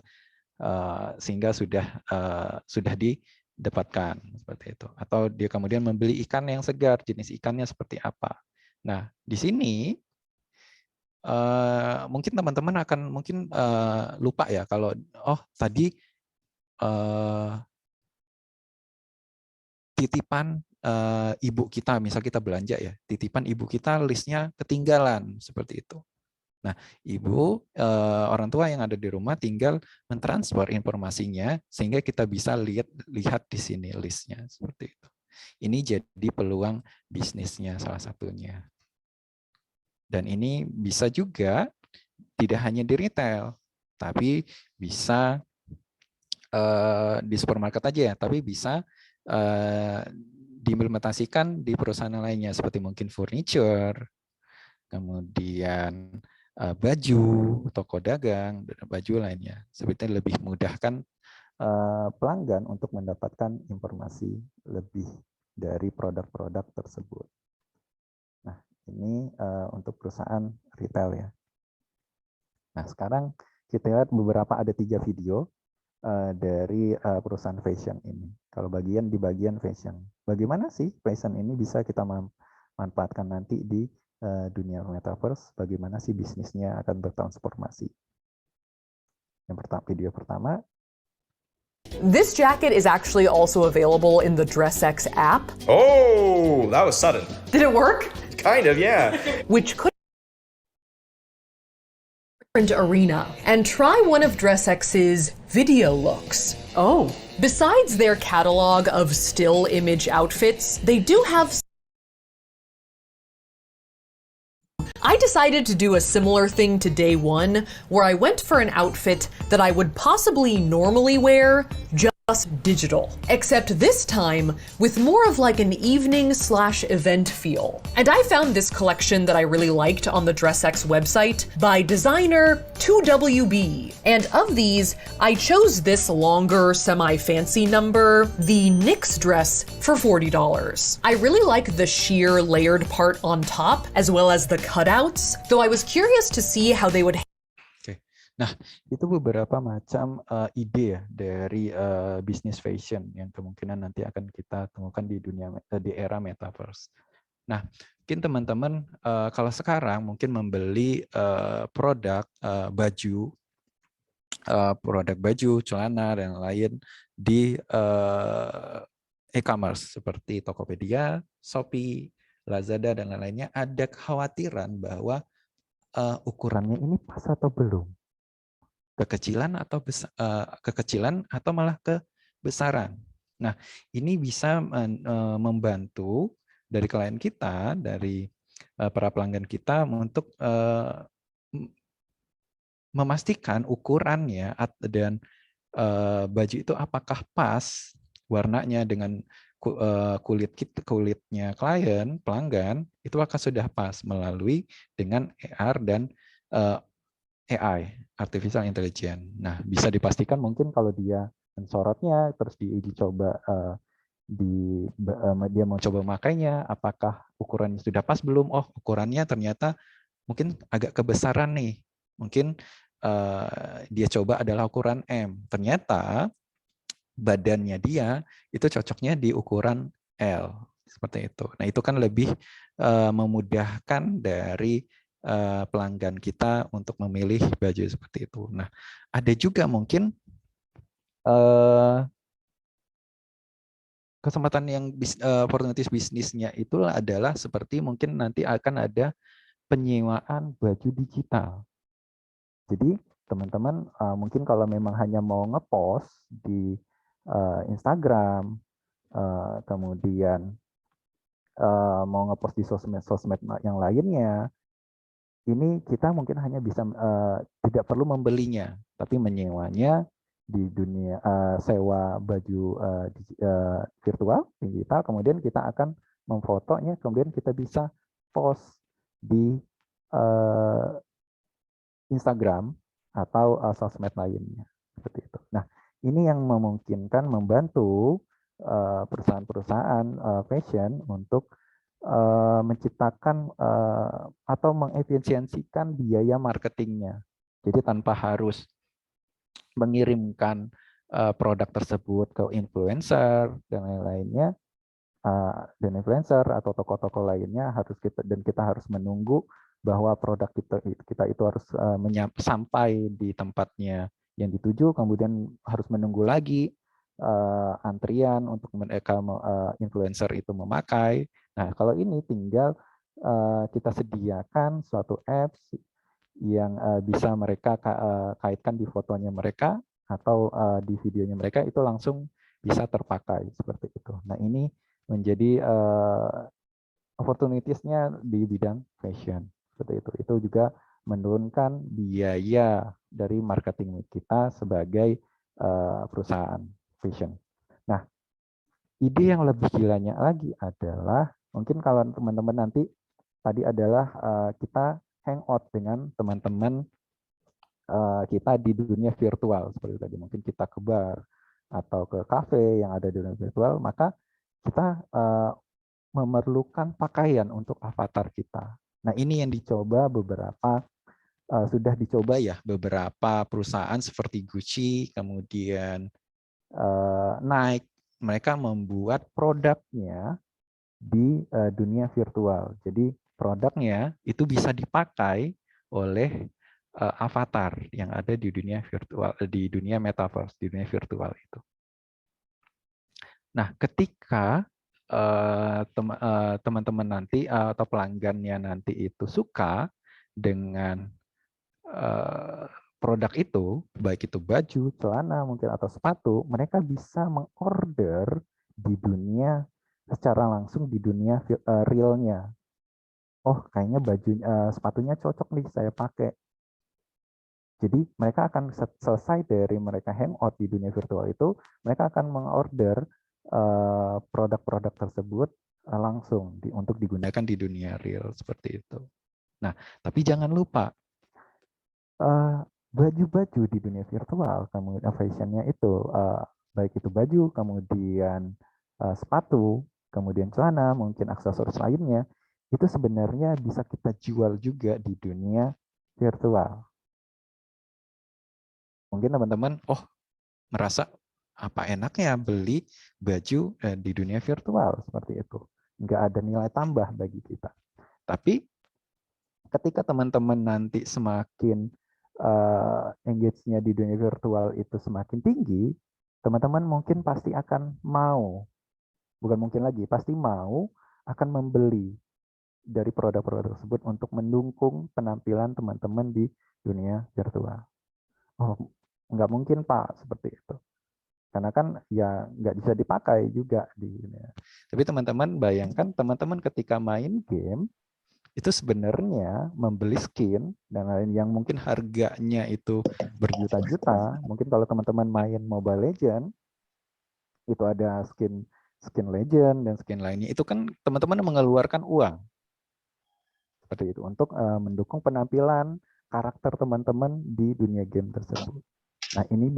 sehingga sudah didapatkan seperti itu. Atau dia kemudian membeli ikan yang segar, jenis ikannya seperti apa. Nah, di sini mungkin teman-teman akan lupa ya kalau tadi titipan ibu kita, misal kita belanja ya, titipan ibu kita listnya ketinggalan seperti itu. Nah, ibu orang tua yang ada di rumah tinggal mentransfer informasinya sehingga kita bisa lihat di sini listnya seperti itu. Ini jadi peluang bisnisnya salah satunya. Dan ini bisa juga tidak hanya di retail, tapi bisa di supermarket aja ya, tapi bisa diimplementasikan di perusahaan lainnya seperti mungkin furniture, kemudian baju, toko dagang, dan baju lainnya. Seperti lebih mudahkan pelanggan untuk mendapatkan informasi lebih dari produk-produk tersebut. Nah, ini untuk perusahaan retail ya. Nah, sekarang kita lihat ada 3 video dari perusahaan fashion ini. Kalau di bagian fashion, bagaimana sih fashion ini bisa kita manfaatkan nanti di dunia metaverse? Bagaimana sih bisnisnya akan bertransformasi? Yang pertama, video pertama. This jacket is actually also available in the DressX app. Oh, that was sudden. Did it work? Kind of, yeah. Which could arena and try one of DressX's video looks. Oh, besides their catalog of still image outfits, they do have. I decided to do a similar thing to day one, where I went for an outfit that I would possibly normally wear, just digital. Except this time, with more of like an evening/event feel. And I found this collection that I really liked on the DressX website by designer 2WB. And of these, I chose this longer, semi-fancy number, the NYX dress, for $40. I really like the sheer layered part on top, as well as the cutouts, though I was curious to see how they would. Nah, itu beberapa macam ide ya dari bisnis fashion yang kemungkinan nanti akan kita temukan di era metaverse. Nah, mungkin teman-teman kalau sekarang mungkin membeli produk baju, celana dan lain di e-commerce seperti Tokopedia, Shopee, Lazada dan lain-lainnya, ada kekhawatiran bahwa ukurannya ini pas atau belum. Kekecilan atau malah kebesaran. Nah, ini bisa membantu dari klien kita, dari para pelanggan kita untuk memastikan ukurannya dan baju itu apakah pas warnanya dengan kulitnya pelanggan itu akan sudah pas melalui dengan AR dan AI, Artificial Intelligence. Nah, bisa dipastikan mungkin kalau dia mensorotnya, terus diuji coba, dia mau coba memakainya, apakah ukurannya sudah pas belum? Oh, ukurannya ternyata mungkin agak kebesaran nih. Mungkin dia coba adalah ukuran M. Ternyata badannya dia itu cocoknya di ukuran L. Seperti itu. Nah, itu kan lebih memudahkan dari pelanggan kita untuk memilih baju seperti itu. Nah, ada juga mungkin kesempatan yang opportunities bisnisnya itu adalah seperti mungkin nanti akan ada penyewaan baju digital. Jadi teman-teman mungkin kalau memang hanya mau ngepost di Instagram, kemudian mau ngepost di sosmed yang lainnya, ini kita mungkin hanya bisa tidak perlu membelinya, tapi menyewanya di dunia sewa baju virtual digital, kemudian kita akan memfotonya, kemudian kita bisa post di Instagram atau sosmed lainnya, seperti itu. Nah, ini yang memungkinkan membantu perusahaan-perusahaan fashion untuk menciptakan atau mengefisiensikan biaya marketingnya. Jadi tanpa harus mengirimkan produk tersebut ke influencer dan lain-lainnya, dan influencer atau toko-toko lainnya kita harus menunggu bahwa produk kita itu harus sampai di tempatnya yang dituju, kemudian harus menunggu lagi antrian untuk mereka influencer itu memakai. Nah, kalau ini tinggal kita sediakan suatu apps yang bisa mereka kaitkan di fotonya mereka atau di videonya mereka, itu langsung bisa terpakai seperti itu. Nah, ini menjadi opportunities-nya di bidang fashion seperti itu. Itu juga menurunkan biaya dari marketing kita sebagai perusahaan fashion. Nah, ide yang lebih gilanya lagi adalah mungkin kalau teman-teman nanti tadi adalah kita hangout dengan teman-teman kita di dunia virtual seperti tadi. Mungkin kita ke bar, atau ke kafe yang ada di dunia virtual, maka kita memerlukan pakaian untuk avatar kita. Nah, ini yang dicoba sudah dicoba ya beberapa perusahaan seperti Gucci, kemudian Nike, mereka membuat produknya di dunia virtual. Jadi produknya itu bisa dipakai oleh avatar yang ada di dunia virtual, di dunia metaverse, di dunia virtual itu. Nah, ketika teman-teman nanti atau pelanggannya nanti itu suka dengan produk itu, baik itu baju, celana mungkin atau sepatu, mereka bisa mengorder di dunia secara langsung di dunia realnya. Oh, kayaknya sepatunya cocok nih saya pakai. Jadi mereka akan selesai dari mereka hangout di dunia virtual itu, mereka akan mengorder produk-produk tersebut langsung untuk digunakan di dunia real seperti itu. Nah, tapi jangan lupa baju-baju di dunia virtual, kemudian fashionnya itu baik itu baju, kemudian sepatu, kemudian celana, mungkin aksesoris lainnya, itu sebenarnya bisa kita jual juga di dunia virtual. Mungkin teman-teman, merasa apa enaknya beli baju di dunia virtual seperti itu. Nggak ada nilai tambah bagi kita. Tapi ketika teman-teman nanti semakin engage-nya di dunia virtual itu semakin tinggi, teman-teman mungkin pasti akan mau, bukan mungkin lagi, pasti mau akan membeli dari produk-produk tersebut untuk mendukung penampilan teman-teman di dunia virtual. Oh, nggak mungkin Pak, seperti itu. Karena kan ya nggak bisa dipakai juga di dunia. Tapi teman-teman bayangkan, teman-teman ketika main game, itu sebenarnya membeli skin dan lain yang mungkin harganya itu berjuta-juta. Mungkin kalau teman-teman main Mobile Legends, itu ada skin Legend dan skin lainnya. Itu kan teman-teman mengeluarkan uang. Seperti itu, untuk mendukung penampilan karakter teman-teman di dunia game tersebut. Nah, ini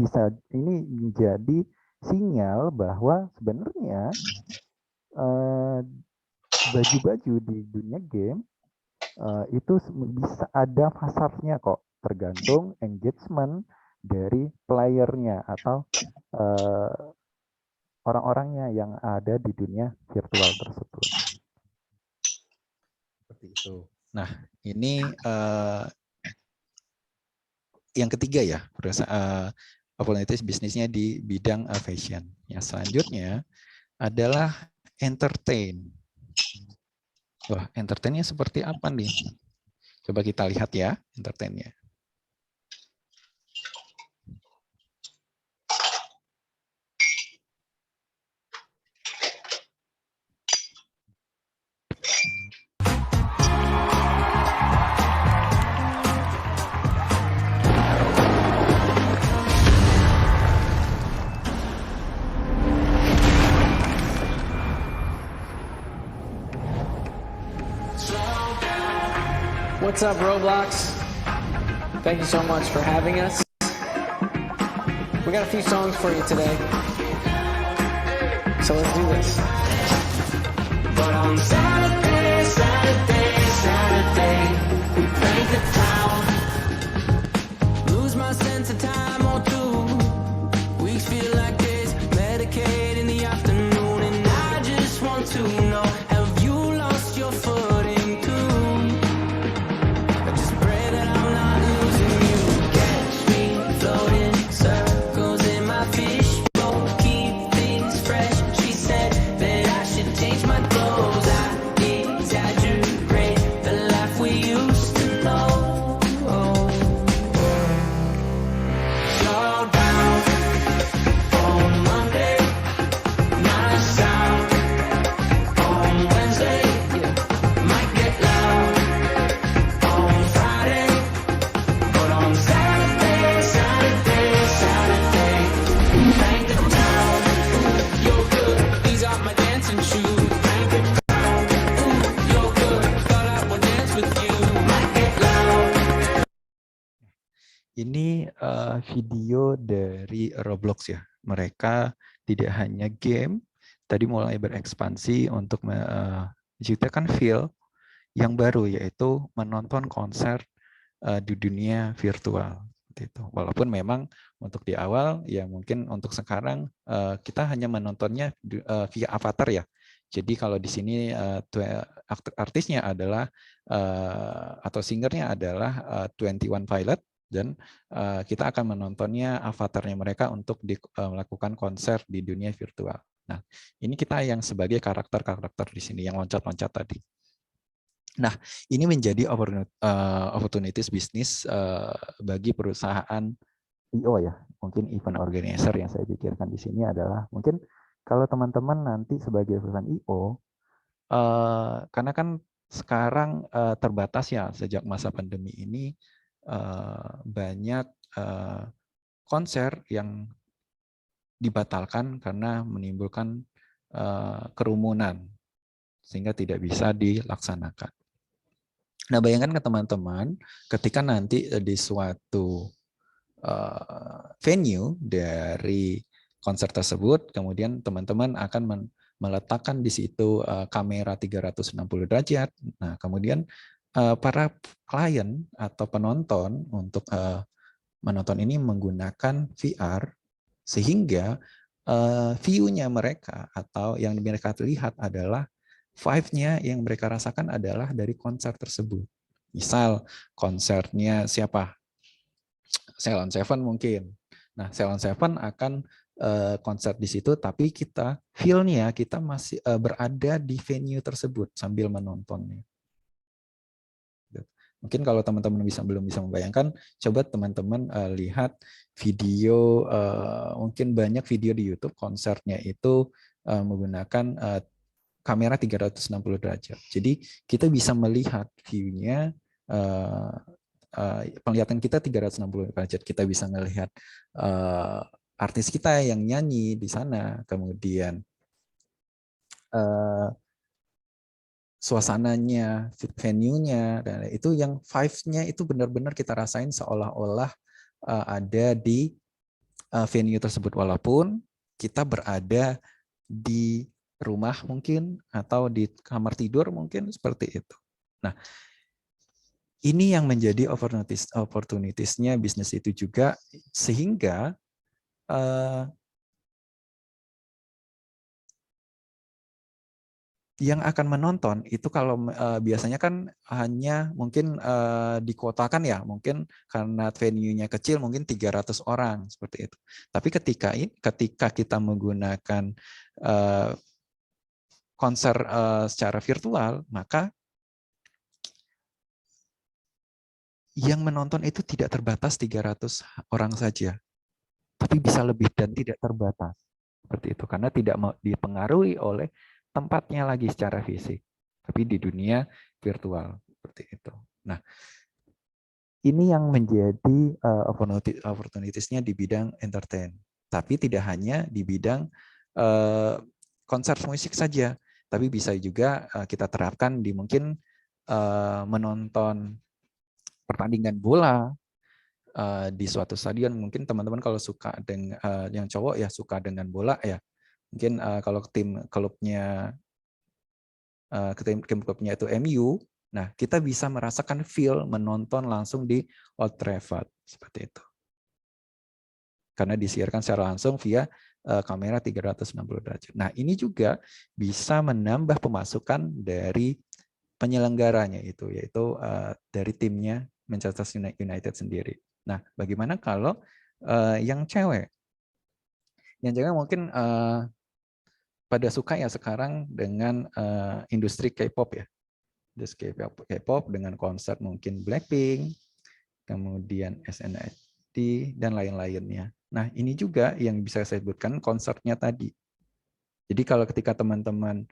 menjadi sinyal bahwa sebenarnya baju-baju di dunia game itu bisa ada pasarnya kok, tergantung engagement dari playernya atau orang-orangnya yang ada di dunia virtual tersebut. Seperti itu. Nah, ini yang ketiga ya, opportunities bisnisnya di bidang fashion. Yang selanjutnya adalah entertain. Wah, entertainnya seperti apa nih? Coba kita lihat ya, entertainnya. What's up, Roblox? Thank you so much for having us. We got a few songs for you today. So let's do this. But on Saturday, we paint the town. Lose my sense of time or two. Weeks feel like days, Medicaid in the afternoon. And I just want to know, have you lost your footing? video dari Roblox ya. Mereka tidak hanya game, tadi mulai berekspansi untuk menciptakan feel yang baru, yaitu menonton konser di dunia virtual. Itu. Walaupun memang untuk di awal, ya mungkin untuk sekarang kita hanya menontonnya via avatar ya. Jadi kalau di sini artisnya adalah atau singernya adalah 21 Pilot, dan kita akan menontonnya avatarnya mereka untuk melakukan konser di dunia virtual. Nah, ini kita yang sebagai karakter-karakter di sini yang loncat-loncat tadi. Nah, ini menjadi opportunities bisnis bagi perusahaan IO ya. Mungkin event organizer yang saya pikirkan di sini adalah mungkin kalau teman-teman nanti sebagai perusahaan IO, karena kan sekarang terbatas ya sejak masa pandemi ini, banyak konser yang dibatalkan karena menimbulkan kerumunan sehingga tidak bisa dilaksanakan. Nah, bayangkan ke teman-teman ketika nanti di suatu venue dari konser tersebut, kemudian teman-teman akan meletakkan di situ kamera 360 derajat. Nah, kemudian para klien atau penonton untuk menonton ini menggunakan VR, sehingga view-nya mereka atau yang mereka lihat adalah vibe-nya yang mereka rasakan adalah dari konser tersebut. Misal konsernya siapa? Ceylon Seven mungkin. Nah, Ceylon Seven akan konser di situ, tapi kita feel-nya kita masih berada di venue tersebut sambil menontonnya. Mungkin kalau teman-teman belum bisa membayangkan, coba teman-teman lihat video, mungkin banyak video di YouTube konsernya itu menggunakan kamera 360 derajat. Jadi kita bisa melihat view-nya, penglihatan kita 360 derajat. Kita bisa melihat artis kita yang nyanyi di sana, kemudian suasananya, venue-nya, dan itu yang vibes-nya itu benar-benar kita rasain seolah-olah ada di venue tersebut, walaupun kita berada di rumah mungkin atau di kamar tidur mungkin seperti itu. Nah, ini yang menjadi opportunities-nya bisnis itu juga, sehingga yang akan menonton itu kalau biasanya kan hanya mungkin dikotakan ya, mungkin karena venue-nya kecil mungkin 300 orang seperti itu. Tapi ketika kita menggunakan konser secara virtual, maka yang menonton itu tidak terbatas 300 orang saja, tapi bisa lebih dan tidak terbatas. Seperti itu, karena tidak dipengaruhi oleh tempatnya lagi secara fisik, tapi di dunia virtual. Seperti itu. Nah, ini yang menjadi opportunities-nya di bidang entertain. Tapi tidak hanya di bidang konser musik saja, tapi bisa juga kita terapkan di mungkin menonton pertandingan bola di suatu stadion. Mungkin teman-teman kalau suka dengan yang cowok ya suka dengan bola ya, mungkin kalau tim klubnya itu MU, nah kita bisa merasakan feel menonton langsung di Old Trafford seperti itu, karena disiarkan secara langsung via kamera 360 derajat. Nah, ini juga bisa menambah pemasukan dari penyelenggaranya itu, yaitu dari timnya Manchester United sendiri. Nah, bagaimana kalau yang cewek? Yang cewek mungkin pada suka ya sekarang dengan industri K-pop ya. Industri K-pop dengan konser mungkin Blackpink, kemudian SNSD, dan lain-lainnya. Nah, ini juga yang bisa saya sebutkan konsernya tadi. Jadi kalau ketika teman-teman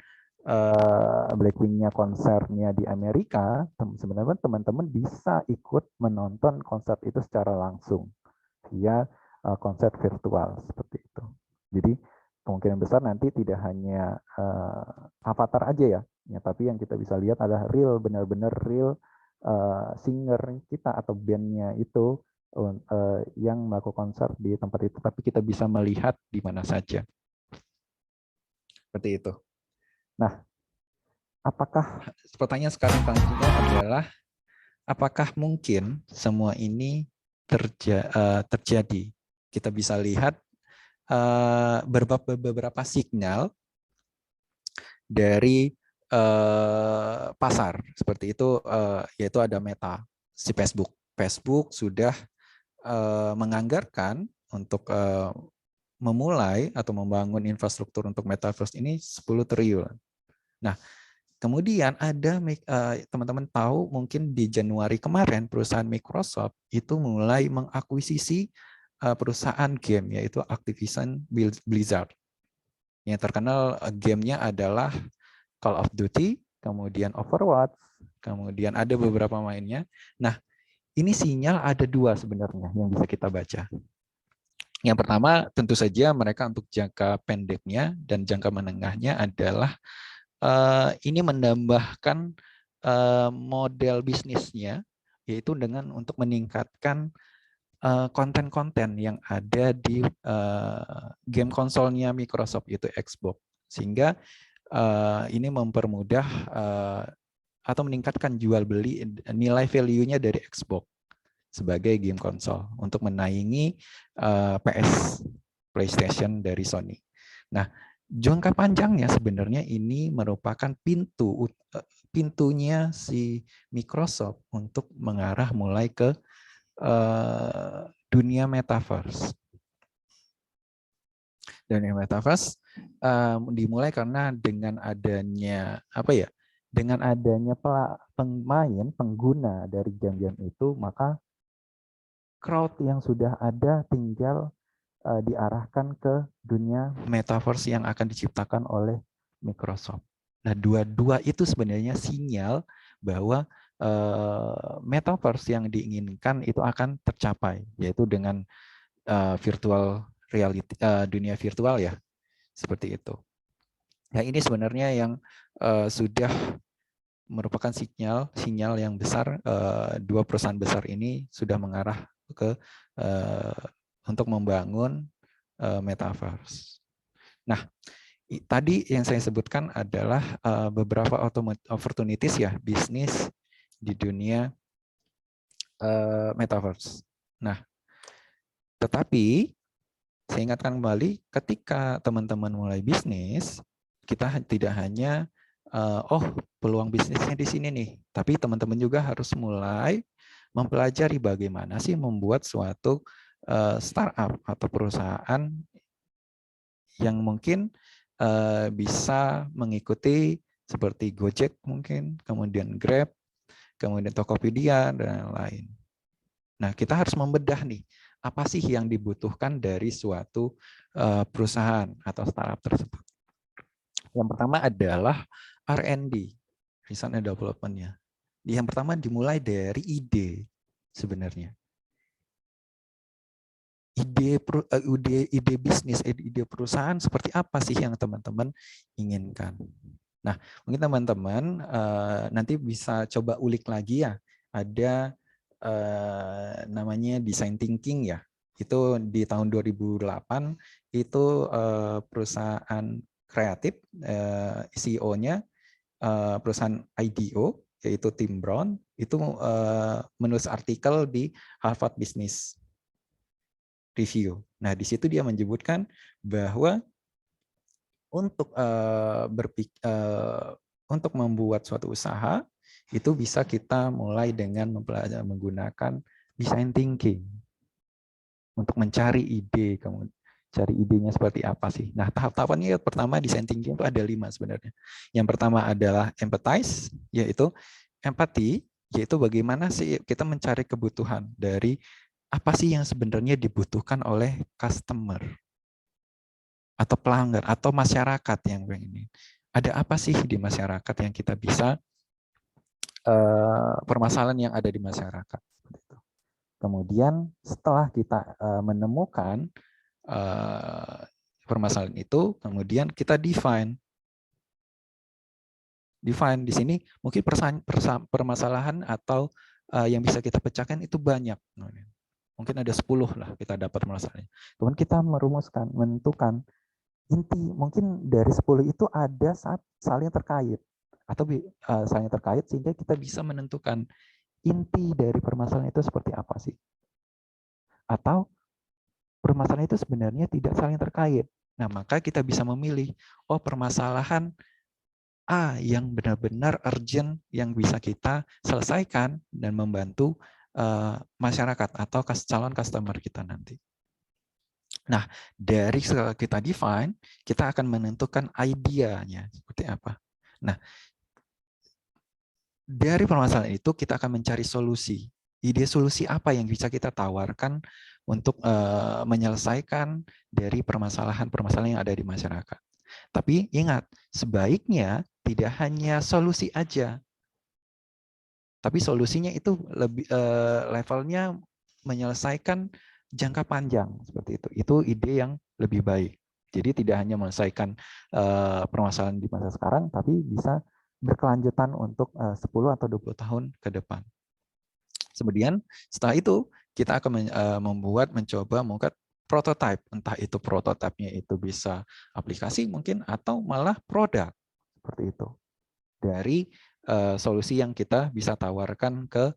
Blackpink-nya konsernya di Amerika, sebenarnya teman-teman bisa ikut menonton konser itu secara langsung via konser virtual seperti itu. Jadi kemungkinan besar nanti tidak hanya avatar aja ya, tapi yang kita bisa lihat adalah real, benar-benar real singer kita atau bandnya itu yang melakukan konser di tempat itu, tapi kita bisa melihat di mana saja. Seperti itu. Nah, apakah pertanyaan sekarang adalah apakah mungkin semua ini terjadi? Kita bisa lihat beberapa sinyal dari pasar seperti itu, yaitu ada Meta, si Facebook. Facebook sudah menganggarkan untuk memulai atau membangun infrastruktur untuk metaverse ini 10 triliun. Nah, kemudian ada teman-teman tahu mungkin di Januari kemarin perusahaan Microsoft itu mulai mengakuisisi perusahaan game yaitu Activision Blizzard. Yang terkenal gamenya adalah Call of Duty, kemudian Overwatch, kemudian ada beberapa mainnya. Nah, ini sinyal ada dua sebenarnya yang bisa kita baca. Yang pertama tentu saja mereka untuk jangka pendeknya dan jangka menengahnya adalah ini menambahkan model bisnisnya, yaitu dengan untuk meningkatkan konten-konten yang ada di game konsolnya Microsoft, yaitu Xbox. Sehingga ini mempermudah atau meningkatkan jual beli nilai value-nya dari Xbox sebagai game konsol untuk menaingi PS, PlayStation dari Sony. Nah, jangka panjangnya sebenarnya ini merupakan pintunya si Microsoft untuk mengarah mulai ke dunia metaverse. Dunia metaverse dimulai karena dengan adanya dengan adanya pengguna dari game-game itu, maka crowd yang sudah ada tinggal diarahkan ke dunia metaverse yang akan diciptakan oleh Microsoft. Nah, dua-dua itu sebenarnya sinyal bahwa metaverse yang diinginkan itu akan tercapai, yaitu dengan virtual reality, dunia virtual ya, seperti itu. Nah, ini sebenarnya yang sudah merupakan sinyal yang besar. Dua perusahaan besar ini sudah mengarah ke untuk membangun metaverse. Nah, tadi yang saya sebutkan adalah beberapa opportunities ya, bisnis di dunia metaverse. Nah, tetapi saya ingatkan kembali, ketika teman-teman mulai bisnis, kita tidak hanya peluang bisnisnya di sini nih, tapi teman-teman juga harus mulai mempelajari bagaimana sih membuat suatu startup atau perusahaan yang mungkin bisa mengikuti seperti Gojek mungkin, kemudian Grab, kemudian Tokopedia, dan lain-lain. Nah, kita harus membedah nih, apa sih yang dibutuhkan dari suatu perusahaan atau startup tersebut. Yang pertama adalah R&D, Research and Development-nya. Yang pertama dimulai dari ide sebenarnya. Ide bisnis, ide perusahaan seperti apa sih yang teman-teman inginkan. Nah, mungkin teman-teman nanti bisa coba ulik lagi ya. Ada namanya design thinking ya. Itu di tahun 2008 itu perusahaan kreatif, CEO-nya perusahaan IDEO, yaitu Tim Brown, itu menulis artikel di Harvard Business Review. Nah, di situ dia menyebutkan bahwa untuk untuk membuat suatu usaha itu bisa kita mulai dengan menggunakan design thinking untuk mencari ide, kemudian cari idenya seperti apa sih. Nah, tahap-tahapannya pertama design thinking itu ada 5 sebenarnya. Yang pertama adalah empathize, yaitu empati, yaitu bagaimana sih kita mencari kebutuhan dari apa sih yang sebenarnya dibutuhkan oleh customer atau pelanggan atau masyarakat yang ini. Ada apa sih di masyarakat yang kita bisa permasalahan yang ada di masyarakat. Kemudian setelah kita menemukan permasalahan itu, kemudian kita define. Define di sini mungkin permasalahan atau yang bisa kita pecahkan itu banyak. mungkin ada 10 lah kita dapat permasalahannya. Kemudian kita merumuskan, menentukan inti, mungkin dari 10 itu ada saling terkait atau saling terkait sehingga kita bisa menentukan inti dari permasalahan itu seperti apa sih. Atau permasalahan itu sebenarnya tidak saling terkait. Nah, maka kita bisa memilih, oh permasalahan A yang benar-benar urgent yang bisa kita selesaikan dan membantu masyarakat atau calon customer kita nanti. Nah, dari kita define, kita akan menentukan idenya seperti apa. Nah, dari permasalahan itu kita akan mencari solusi. Ide solusi apa yang bisa kita tawarkan untuk menyelesaikan dari permasalahan-permasalahan yang ada di masyarakat. Tapi ingat, sebaiknya tidak hanya solusi aja. Tapi solusinya itu lebih levelnya menyelesaikan jangka panjang seperti itu. Itu ide yang lebih baik. Jadi tidak hanya menyelesaikan permasalahan di masa sekarang, tapi bisa berkelanjutan untuk 10 atau 20 tahun ke depan. Kemudian setelah itu kita akan mencoba membuat prototype. Entah itu prototipenya itu bisa aplikasi mungkin atau malah produk seperti itu. Dari solusi yang kita bisa tawarkan ke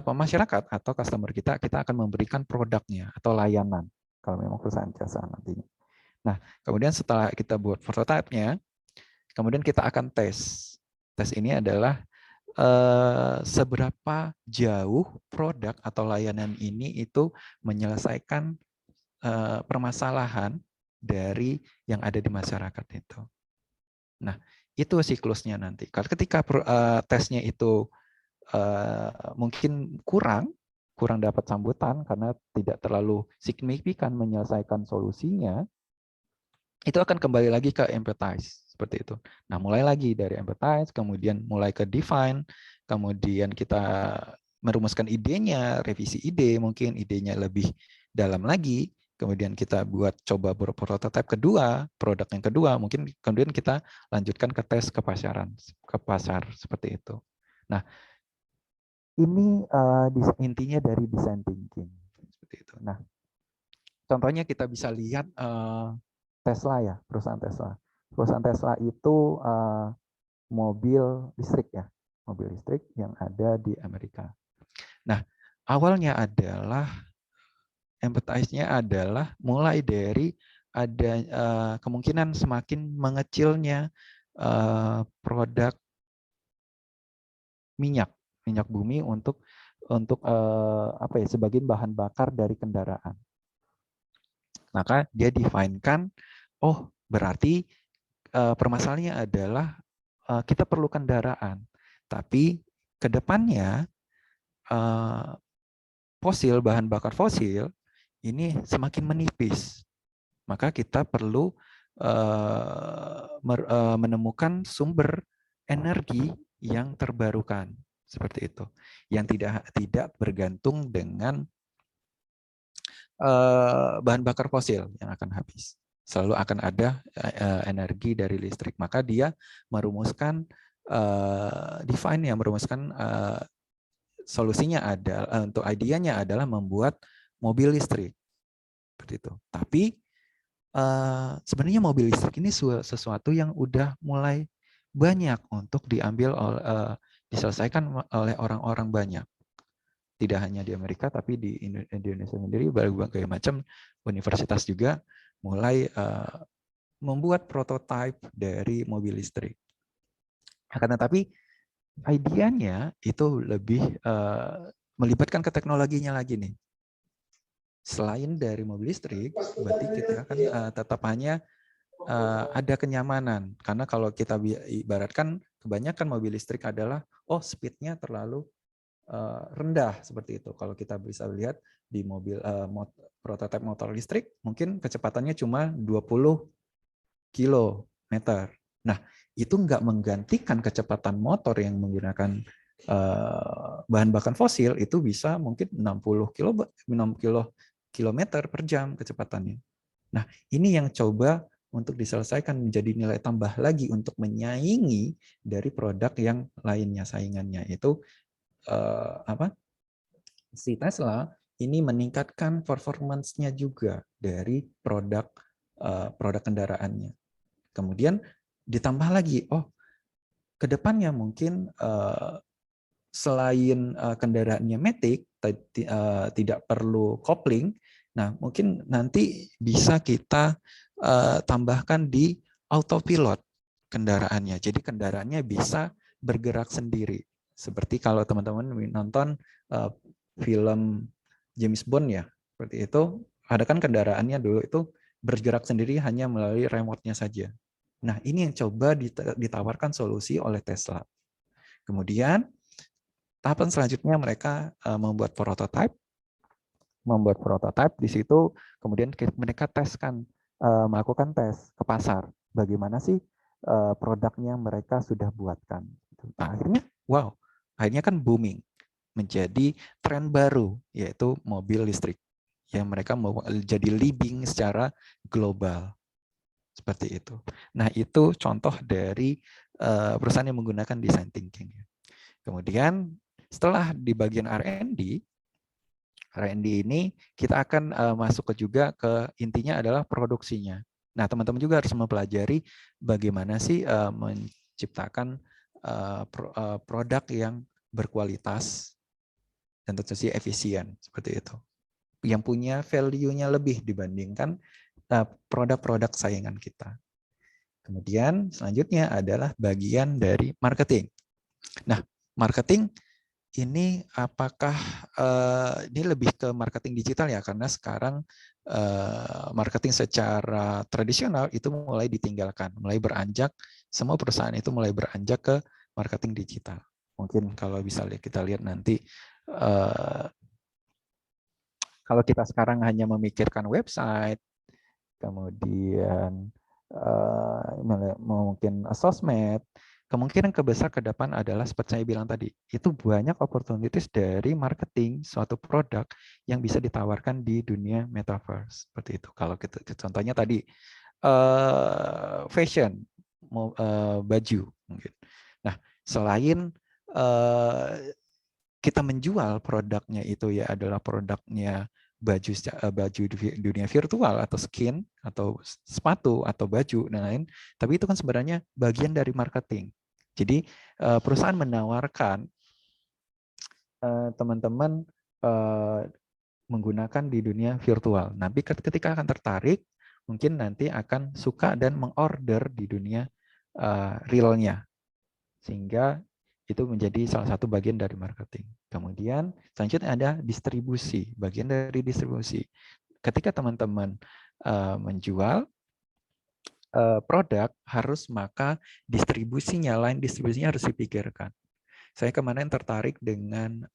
masyarakat atau customer kita akan memberikan produknya atau layanan kalau memang perusahaan jasa nantinya. Nah, kemudian setelah kita buat prototipenya, kemudian kita akan tes. Tes ini adalah seberapa jauh produk atau layanan ini itu menyelesaikan permasalahan dari yang ada di masyarakat itu. Nah, itu siklusnya nanti. Ketika tesnya itu mungkin kurang dapat sambutan karena tidak terlalu signifikan menyelesaikan solusinya, itu akan kembali lagi ke empathize seperti itu. Nah, mulai lagi dari empathize, kemudian mulai ke define, kemudian kita merumuskan idenya, revisi ide, mungkin idenya lebih dalam lagi, kemudian kita coba prototipe kedua, produk yang kedua, mungkin kemudian kita lanjutkan ke tes ke pasar seperti itu. Nah, ini intinya dari design thinking seperti itu. Nah, contohnya kita bisa lihat Tesla ya, perusahaan Tesla. Perusahaan Tesla itu mobil listrik ya, mobil listrik yang ada di Amerika. Nah, awalnya adalah empathize-nya adalah mulai dari ada kemungkinan semakin mengecilnya produk minyak bumi untuk sebagian bahan bakar dari kendaraan. Maka dia define-kan, oh berarti permasalahannya adalah kita perlu kendaraan, tapi ke depannya bahan bakar fosil ini semakin menipis. Maka kita perlu menemukan sumber energi yang terbarukan seperti itu, yang tidak bergantung dengan bahan bakar fosil yang akan habis. Selalu akan ada energi dari listrik. Maka dia merumuskan solusinya adalah untuk idenya adalah membuat mobil listrik seperti itu. Tapi sebenarnya mobil listrik ini sesuatu yang udah mulai banyak untuk diselesaikan oleh orang-orang banyak. Tidak hanya di Amerika, tapi di Indonesia sendiri berbagai macam universitas juga mulai membuat prototipe dari mobil listrik. Akan tetapi idenya itu lebih melibatkan ke teknologinya lagi nih. Selain dari mobil listrik, berarti kita kan tetap hanya ada kenyamanan. Karena kalau kita ibaratkan kebanyakan mobil listrik adalah speed-nya terlalu rendah seperti itu. Kalau kita bisa lihat di mobil prototipe motor listrik, mungkin kecepatannya cuma 20 km. Nah, itu nggak menggantikan kecepatan motor yang menggunakan bahan bakar fosil, itu bisa mungkin 60 km per jam kecepatannya. Nah, ini yang coba untuk diselesaikan menjadi nilai tambah lagi untuk menyaingi dari produk yang lainnya, saingannya itu si Tesla ini meningkatkan performance-nya juga dari produk kendaraannya. Kemudian ditambah lagi, ke depannya mungkin selain kendaraannya matic, tidak perlu kopling, nah mungkin nanti bisa kita tambahkan di autopilot kendaraannya. Jadi kendaraannya bisa bergerak sendiri. Seperti kalau teman-teman nonton film James Bond ya, seperti itu, ada kan kendaraannya dulu itu bergerak sendiri hanya melalui remote-nya saja. Nah, ini yang coba ditawarkan solusi oleh Tesla. Kemudian, tahapan selanjutnya mereka membuat prototype. Di situ kemudian mereka melakukan tes ke pasar. Bagaimana sih produknya mereka sudah buatkan. Nah, akhirnya kan booming. Menjadi tren baru, yaitu mobil listrik. Yang mereka mau jadi leading secara global. Seperti itu. Nah, itu contoh dari perusahaan yang menggunakan design thinking. Kemudian, setelah di bagian R&D ini kita akan masuk juga ke intinya adalah produksinya. Nah, teman-teman juga harus mempelajari bagaimana sih menciptakan produk yang berkualitas dan tentu saja efisien, seperti itu. Yang punya value-nya lebih dibandingkan produk-produk saingan kita. Kemudian selanjutnya adalah bagian dari marketing. Nah, marketing ini apakah ini lebih ke marketing digital ya, karena sekarang marketing secara tradisional itu mulai ditinggalkan, mulai beranjak, semua perusahaan itu mulai beranjak ke marketing digital. Mungkin kalau bisa kita lihat nanti, kalau kita sekarang hanya memikirkan website, kemudian mungkin sosmed, kemungkinan kebesar ke depan adalah seperti saya bilang tadi, itu banyak opportunities dari marketing suatu produk yang bisa ditawarkan di dunia metaverse. Seperti itu. Kalau kita contohnya tadi fashion, baju mungkin. Nah, selain kita menjual produknya itu ya adalah produknya baju di dunia virtual atau skin atau sepatu atau baju dan lain, tapi itu kan sebenarnya bagian dari marketing. Jadi perusahaan menawarkan teman-teman menggunakan di dunia virtual. Nanti ketika akan tertarik, mungkin nanti akan suka dan mengorder di dunia realnya, sehingga itu menjadi salah satu bagian dari marketing. Kemudian selanjutnya ada distribusi, bagian dari distribusi. Ketika teman-teman menjual produk, maka distribusinya, lain distribusinya harus dipikirkan. Saya kemarin tertarik dengan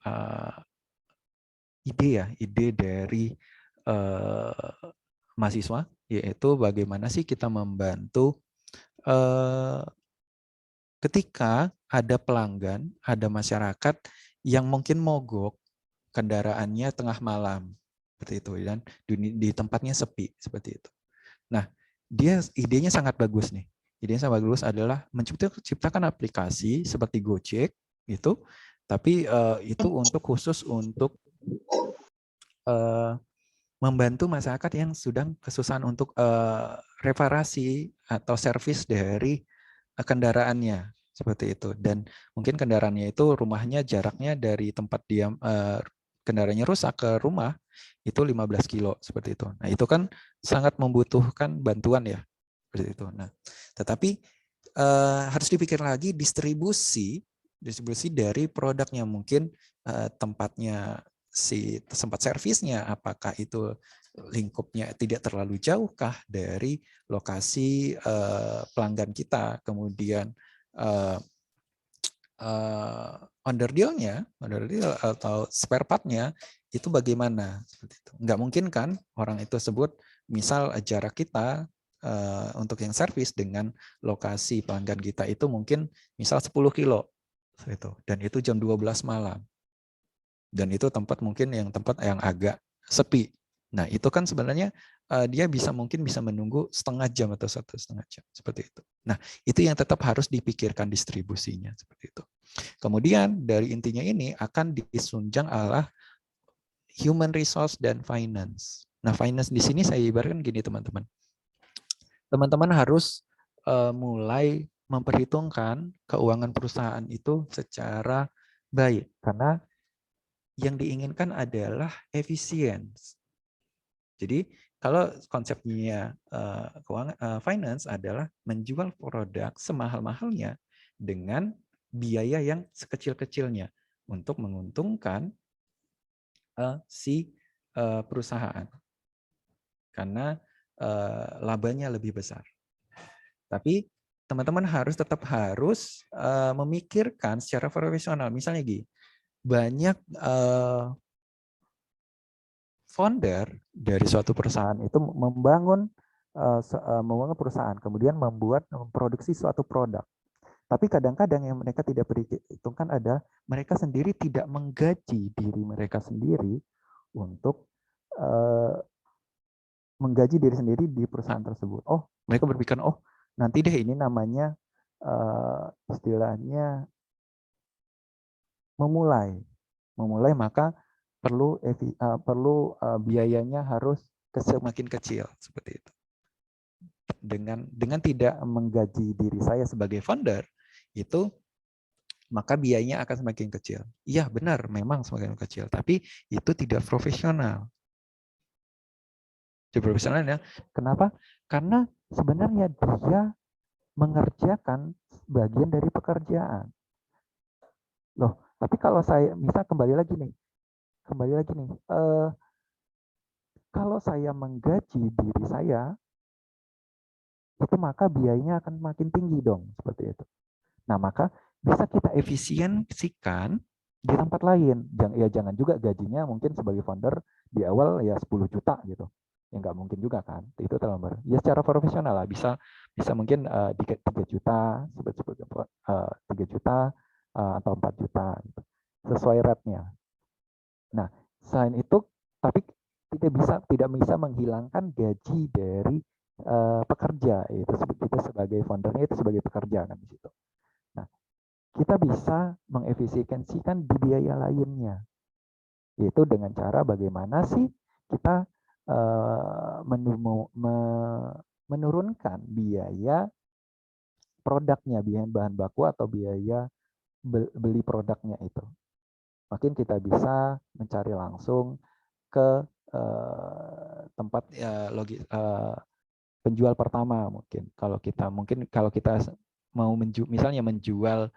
ide dari mahasiswa, yaitu bagaimana sih kita membantu ketika ada pelanggan, ada masyarakat yang mungkin mogok kendaraannya tengah malam, seperti itu, dan di tempatnya sepi, seperti itu. Nah, idenya sangat bagus nih. Idenya sangat bagus adalah menciptakan aplikasi seperti Gojek, itu, tapi itu khusus untuk membantu masyarakat yang sedang kesusahan untuk reparasi atau servis dari kendaraannya, seperti itu. Dan mungkin kendaraannya itu rumahnya jaraknya dari tempat dia kendaraannya rusak ke rumah itu 15 kilo, seperti itu. Nah, itu kan sangat membutuhkan bantuan ya, seperti itu. Nah, tetapi harus dipikir lagi distribusi dari produknya, mungkin tempatnya tempat servisnya, apakah itu lingkupnya tidak terlalu jauhkah dari lokasi pelanggan kita, kemudian under deal atau spare part-nya itu bagaimana, seperti itu. Nggak mungkin kan orang itu sebut misal jarak kita untuk yang servis dengan lokasi pelanggan kita itu mungkin misal 10 kilo, itu, dan itu jam 12 malam. Dan itu tempat yang agak sepi. Nah, itu kan sebenarnya dia mungkin bisa menunggu setengah jam atau 1,5 jam, seperti itu. Nah, itu yang tetap harus dipikirkan distribusinya, seperti itu. Kemudian dari intinya ini akan disunjang human resource dan finance. Nah, finance di sini saya ibaratkan gini teman-teman. Teman-teman harus mulai memperhitungkan keuangan perusahaan itu secara baik, karena yang diinginkan adalah efisien. Jadi kalau konsepnya keuangan finance adalah menjual produk semahal-mahalnya dengan biaya yang sekecil-kecilnya untuk menguntungkan si perusahaan, karena labanya lebih besar. Tapi teman-teman tetap harus memikirkan secara profesional. Misalnya gini, banyak founder dari suatu perusahaan itu membangun perusahaan, kemudian memproduksi suatu produk. Tapi kadang-kadang yang mereka tidak perhitungkan ada mereka sendiri tidak menggaji diri mereka sendiri untuk menggaji diri sendiri di perusahaan tersebut. Oh, mereka berpikir, oh nanti deh ini namanya istilahnya memulai maka perlu biayanya harus semakin kecil seperti itu. Dengan tidak menggaji diri saya sebagai founder itu, maka biayanya akan semakin kecil. Iya benar, memang semakin kecil, tapi itu tidak profesional. Tidak profesional ya. Kenapa? Karena sebenarnya dia mengerjakan bagian dari pekerjaan. Loh, tapi kalau saya misal kembali lagi nih, kalau saya menggaji diri saya, itu maka biayanya akan makin tinggi dong, seperti itu. Nah, maka bisa kita efisiensikan di tempat lain. Jangan juga gajinya mungkin sebagai founder di awal ya 10 juta gitu. Ya nggak mungkin juga kan, itu terlalu besar. Ya secara profesional lah, bisa mungkin 3 juta, 3 juta atau 4 juta, gitu. Sesuai rate-nya. Nah, selain itu, tapi tidak bisa menghilangkan gaji dari pekerja. Itu kita sebagai foundernya itu sebagai pekerja kan di situ. Nah, kita bisa mengefisiensikan di biaya lainnya, yaitu dengan cara bagaimana sih kita menurunkan biaya produknya, biaya bahan baku atau biaya beli produknya itu. Mungkin kita bisa mencari langsung ke tempat penjual pertama mungkin. Kalau kita mau misalnya menjual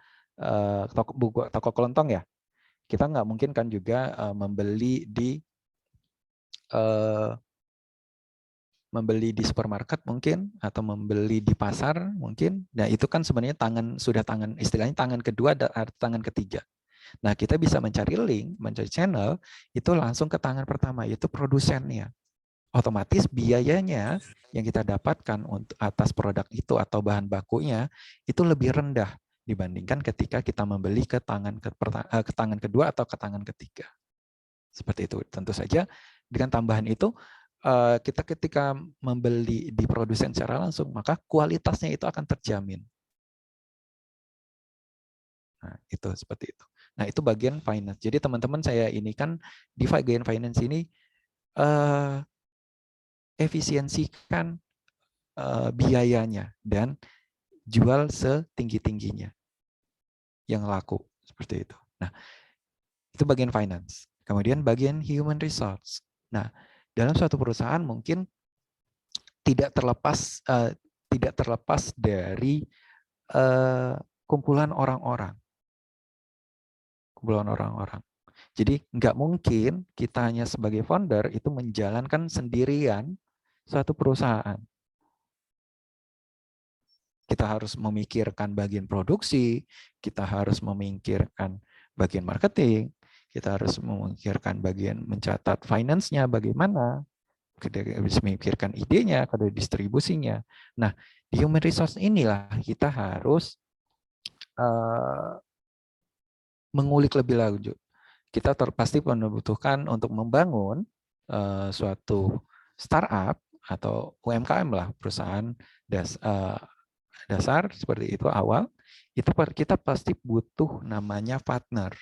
toko kelontong ya, kita nggak mungkin kan juga membeli di supermarket mungkin, atau membeli di pasar mungkin. Nah, itu kan sebenarnya istilahnya tangan kedua dan tangan ketiga. Nah, kita bisa mencari link, mencari channel, itu langsung ke tangan pertama, yaitu produsennya. Otomatis biayanya yang kita dapatkan untuk atas produk itu atau bahan bakunya itu lebih rendah dibandingkan ketika kita membeli ke tangan kedua atau ke tangan ketiga. Seperti itu. Tentu saja dengan tambahan itu, kita ketika membeli di produsen secara langsung, maka kualitasnya itu akan terjamin. Nah, itu seperti itu. Nah, itu bagian finance. Jadi teman-teman saya ini kan di bagian finance ini efisiensikan biayanya dan jual setinggi-tingginya yang laku seperti itu. Nah, itu bagian finance. Kemudian bagian human resource. Nah, dalam suatu perusahaan mungkin tidak terlepas dari kumpulan orang-orang. Jadi nggak mungkin kita hanya sebagai founder itu menjalankan sendirian suatu perusahaan. Kita harus memikirkan bagian produksi, kita harus memikirkan bagian marketing, kita harus memikirkan bagian mencatat finance-nya bagaimana, kita harus memikirkan idenya, kode distribusinya. Nah, di human resource inilah kita harus mengulik lebih lanjut. Kita pasti membutuhkan untuk membangun suatu startup atau UMKM lah, perusahaan dasar seperti itu awal, itu kita pasti butuh namanya partner.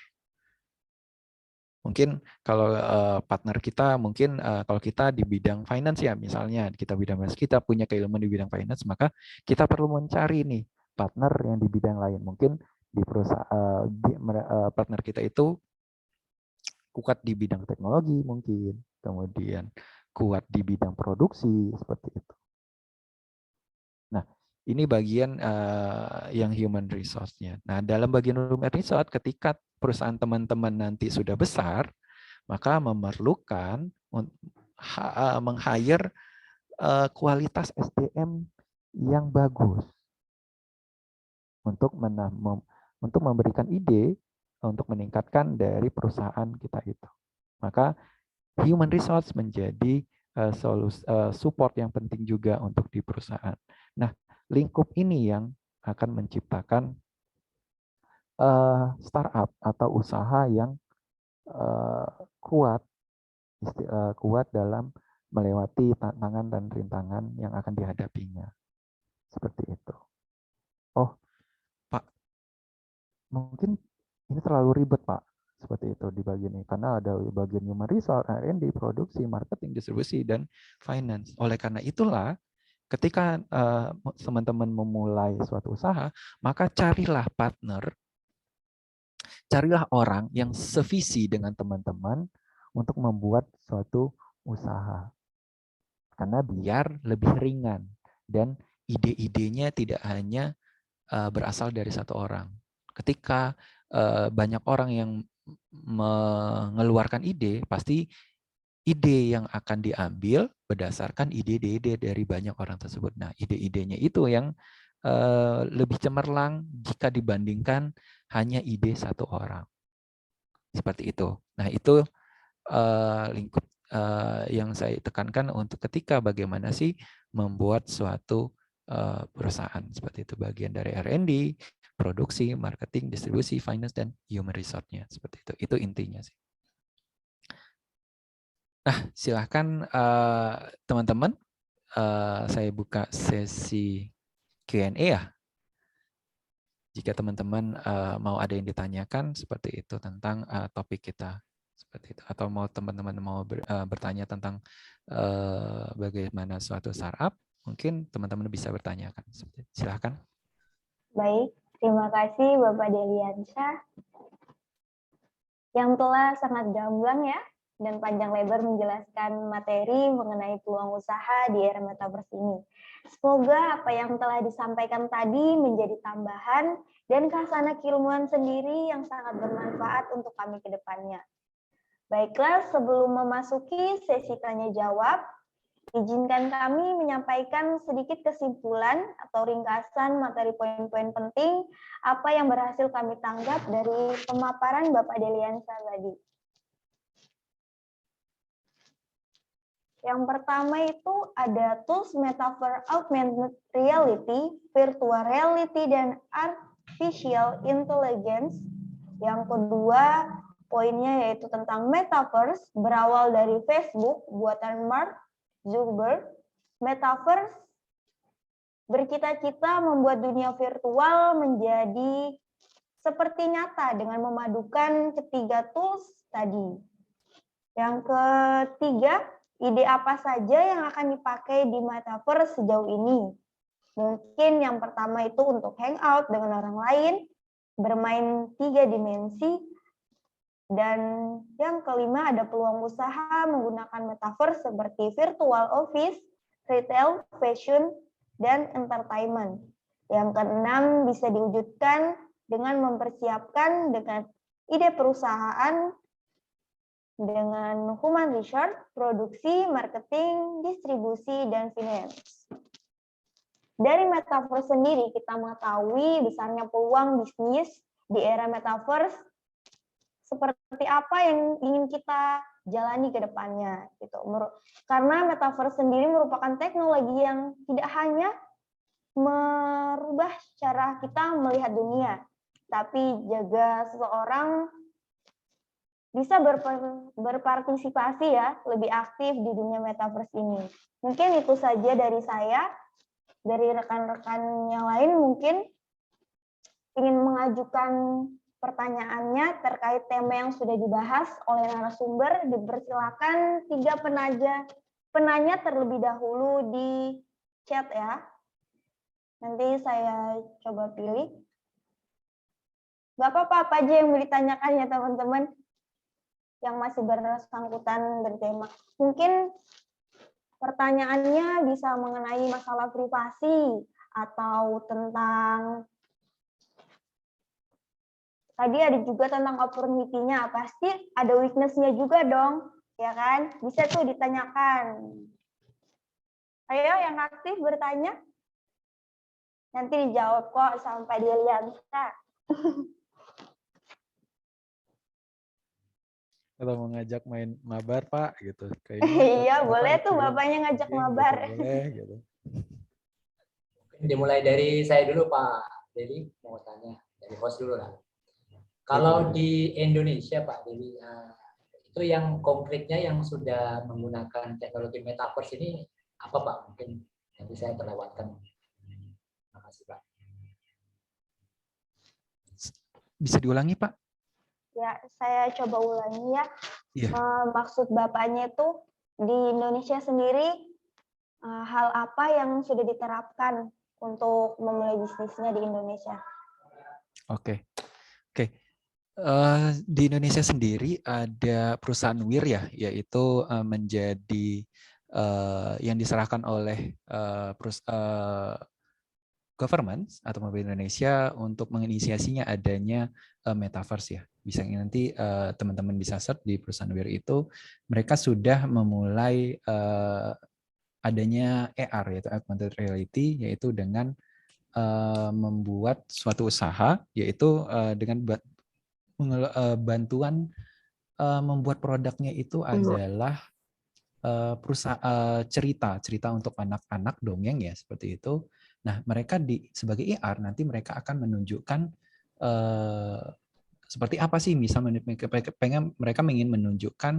Mungkin kalau partner kita, mungkin kalau kita di bidang finance ya, misalnya kita bidang finance, kita punya keilmuan di bidang finance, maka kita perlu mencari nih partner yang di bidang lain. Mungkin di perusahaan partner kita itu kuat di bidang teknologi mungkin, kemudian kuat di bidang produksi seperti itu. Nah, ini bagian yang human resource-nya. Nah, dalam bagian human resource, ketika perusahaan teman-teman nanti sudah besar, maka memerlukan meng-hire kualitas SDM yang bagus untuk memberikan ide untuk meningkatkan dari perusahaan kita itu. Maka human resource menjadi support yang penting juga untuk di perusahaan. Nah, lingkup ini yang akan menciptakan startup atau usaha yang kuat dalam melewati tantangan dan rintangan yang akan dihadapinya. Seperti itu. Oh, Pak, mungkin ini terlalu ribet, Pak. Seperti itu di bagian ini. Karena ada bagian human resource, R&D, produksi, marketing, distribusi, dan finance. Oleh karena itulah, ketika teman-teman memulai suatu usaha, maka carilah partner, carilah orang yang sevisi dengan teman-teman untuk membuat suatu usaha. Karena biar lebih ringan dan ide-idenya tidak hanya berasal dari satu orang. Ketika banyak orang yang mengeluarkan ide, pasti ide yang akan diambil berdasarkan ide-ide dari banyak orang tersebut. Nah, ide-idenya itu yang lebih cemerlang jika dibandingkan hanya ide satu orang. Seperti itu. Nah, itu lingkup yang saya tekankan untuk ketika bagaimana sih membuat suatu perusahaan. Seperti itu, bagian dari R&D, produksi, marketing, distribusi, finance, dan human resource-nya. Seperti itu. Itu intinya sih. Nah, silahkan teman-teman, saya buka sesi Q&A ya. Jika teman-teman mau ada yang ditanyakan seperti itu tentang topik kita. Seperti itu. Atau mau teman-teman mau bertanya tentang bagaimana suatu startup, mungkin teman-teman bisa bertanyakan. Silahkan. Baik. Terima kasih Bapak Deliansyah yang telah sangat gamblang ya dan panjang lebar menjelaskan materi mengenai peluang usaha di era metaverse ini. Semoga apa yang telah disampaikan tadi menjadi tambahan dan khazanah keilmuan sendiri yang sangat bermanfaat untuk kami ke depannya. Baiklah, sebelum memasuki sesi tanya jawab, izinkan kami menyampaikan sedikit kesimpulan atau ringkasan materi poin-poin penting apa yang berhasil kami tangkap dari pemaparan Bapak Deliansyah tadi. Yang pertama itu ada tools metaverse augmented reality, virtual reality, dan artificial intelligence. Yang kedua poinnya yaitu tentang metaverse berawal dari Facebook buatan Mark Zuckerberg. Metaverse bercita-cita membuat dunia virtual menjadi seperti nyata dengan memadukan ketiga tools tadi. Yang ketiga, ide apa saja yang akan dipakai di metaverse sejauh ini? Mungkin yang pertama itu untuk hangout dengan orang lain, bermain 3 dimensi, dan yang kelima ada peluang usaha menggunakan metaverse seperti virtual office, retail, fashion, dan entertainment. Yang keenam bisa diwujudkan dengan mempersiapkan dengan ide perusahaan dengan human resource, produksi, marketing, distribusi, dan finance. Dari metaverse sendiri kita mengetahui besarnya peluang bisnis di era metaverse seperti apa yang ingin kita jalani ke depannya gitu. Karena metaverse sendiri merupakan teknologi yang tidak hanya merubah cara kita melihat dunia, tapi juga seseorang bisa berpartisipasi ya, lebih aktif di dunia metaverse ini. Mungkin itu saja dari saya. Dari rekan-rekan yang lain mungkin ingin mengajukan pertanyaannya terkait tema yang sudah dibahas oleh narasumber, dipersilakan 3 penanya terlebih dahulu di chat ya. Nanti saya coba pilih. Nggak apa-apa, apa aja yang mau ditanyakan ya teman-teman, yang masih bersangkutan bertema. Mungkin pertanyaannya bisa mengenai masalah privasi atau tentang tadi ada juga tentang opportunity-nya, pasti ada weakness-nya juga dong, ya kan? Bisa tuh ditanyakan. Ayo yang aktif bertanya. Nanti dijawab kok sampai Deliansa. Kalau mau ngajak main mabar Pak gitu. Iya boleh tuh bapaknya ngajak mabar. Boleh gitu. Dimulai dari saya dulu Pak Dedi, mau tanya dari host dulu lah. Kalau di Indonesia Pak Dedi, itu yang konkretnya yang sudah menggunakan teknologi metaverse ini apa Pak? Mungkin nanti saya terlewatkan. Terima kasih Pak. Bisa diulangi Pak? Ya, saya coba ulangi ya. Iya. Maksud bapaknya itu di Indonesia sendiri hal apa yang sudah diterapkan untuk memulai bisnisnya di Indonesia? Oke. Di Indonesia sendiri ada perusahaan WIR ya, yaitu menjadi yang diserahkan oleh government atau pemerintah Indonesia untuk menginisiasinya adanya metaverse ya. Bisa nanti teman-teman bisa search di perusahaan WIR itu, mereka sudah memulai adanya AR yaitu augmented reality, yaitu dengan membuat suatu usaha, yaitu dengan bantuan membuat produknya itu adalah perusahaan cerita untuk anak-anak dongeng ya seperti itu. Nah mereka sebagai AR nanti mereka akan menunjukkan seperti apa sih, misalnya mereka ingin menunjukkan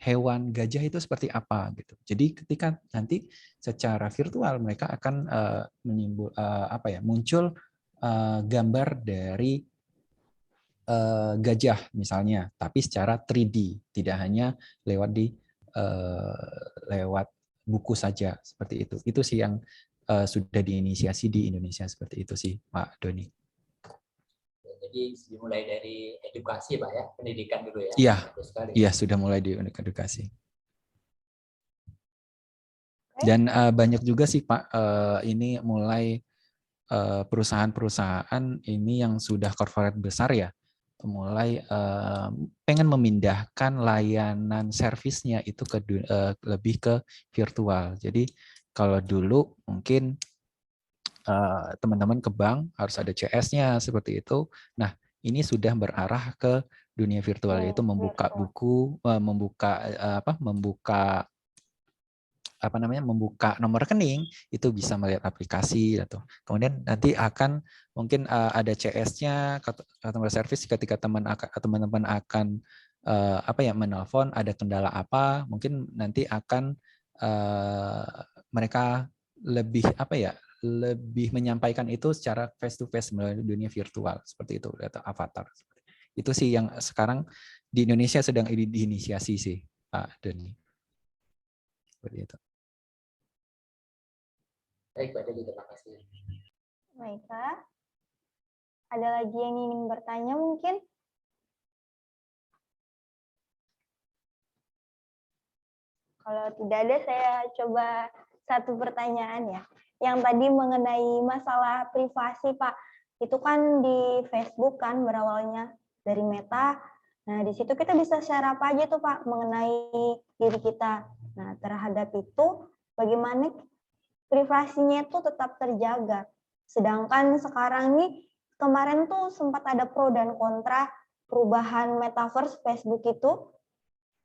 hewan gajah itu seperti apa gitu. Jadi ketika nanti secara virtual mereka akan muncul gambar dari gajah misalnya, tapi secara 3D, tidak hanya lewat buku saja seperti itu. Itu sih yang sudah diinisiasi di Indonesia seperti itu sih, Pak Doni. Jadi dimulai dari edukasi Pak ya, pendidikan dulu ya. Iya, sudah mulai di edukasi. Dan banyak juga sih Pak, ini mulai perusahaan-perusahaan ini yang sudah corporate besar ya, mulai pengen memindahkan layanan servisnya itu lebih ke virtual. Jadi kalau dulu mungkin teman-teman ke bank harus ada CS-nya seperti itu. Nah, ini sudah berarah ke dunia virtual, yaitu membuka buku, membuka nomor rekening, itu bisa melihat aplikasi atau kemudian nanti akan mungkin ada CS-nya, customer service, ketika teman-teman akan menelpon ada kendala apa, mungkin nanti akan mereka lebih lebih menyampaikan itu secara face to face melalui dunia virtual seperti itu atau avatar. Itu sih yang sekarang di Indonesia sedang diinisiasi sih Pak Doni. Seperti itu. Baik, Pak Dedi, terima kasih. Baik, Pak. Ada lagi yang ingin bertanya mungkin? Kalau tidak ada, saya coba satu pertanyaan ya. Yang tadi mengenai masalah privasi, Pak. Itu kan di Facebook kan berawalnya dari Meta. Nah, di situ kita bisa share apa aja tuh, Pak, mengenai diri kita. Nah, terhadap itu, bagaimana privasinya itu tetap terjaga. Sedangkan sekarang nih, kemarin tuh sempat ada pro dan kontra perubahan metaverse Facebook itu,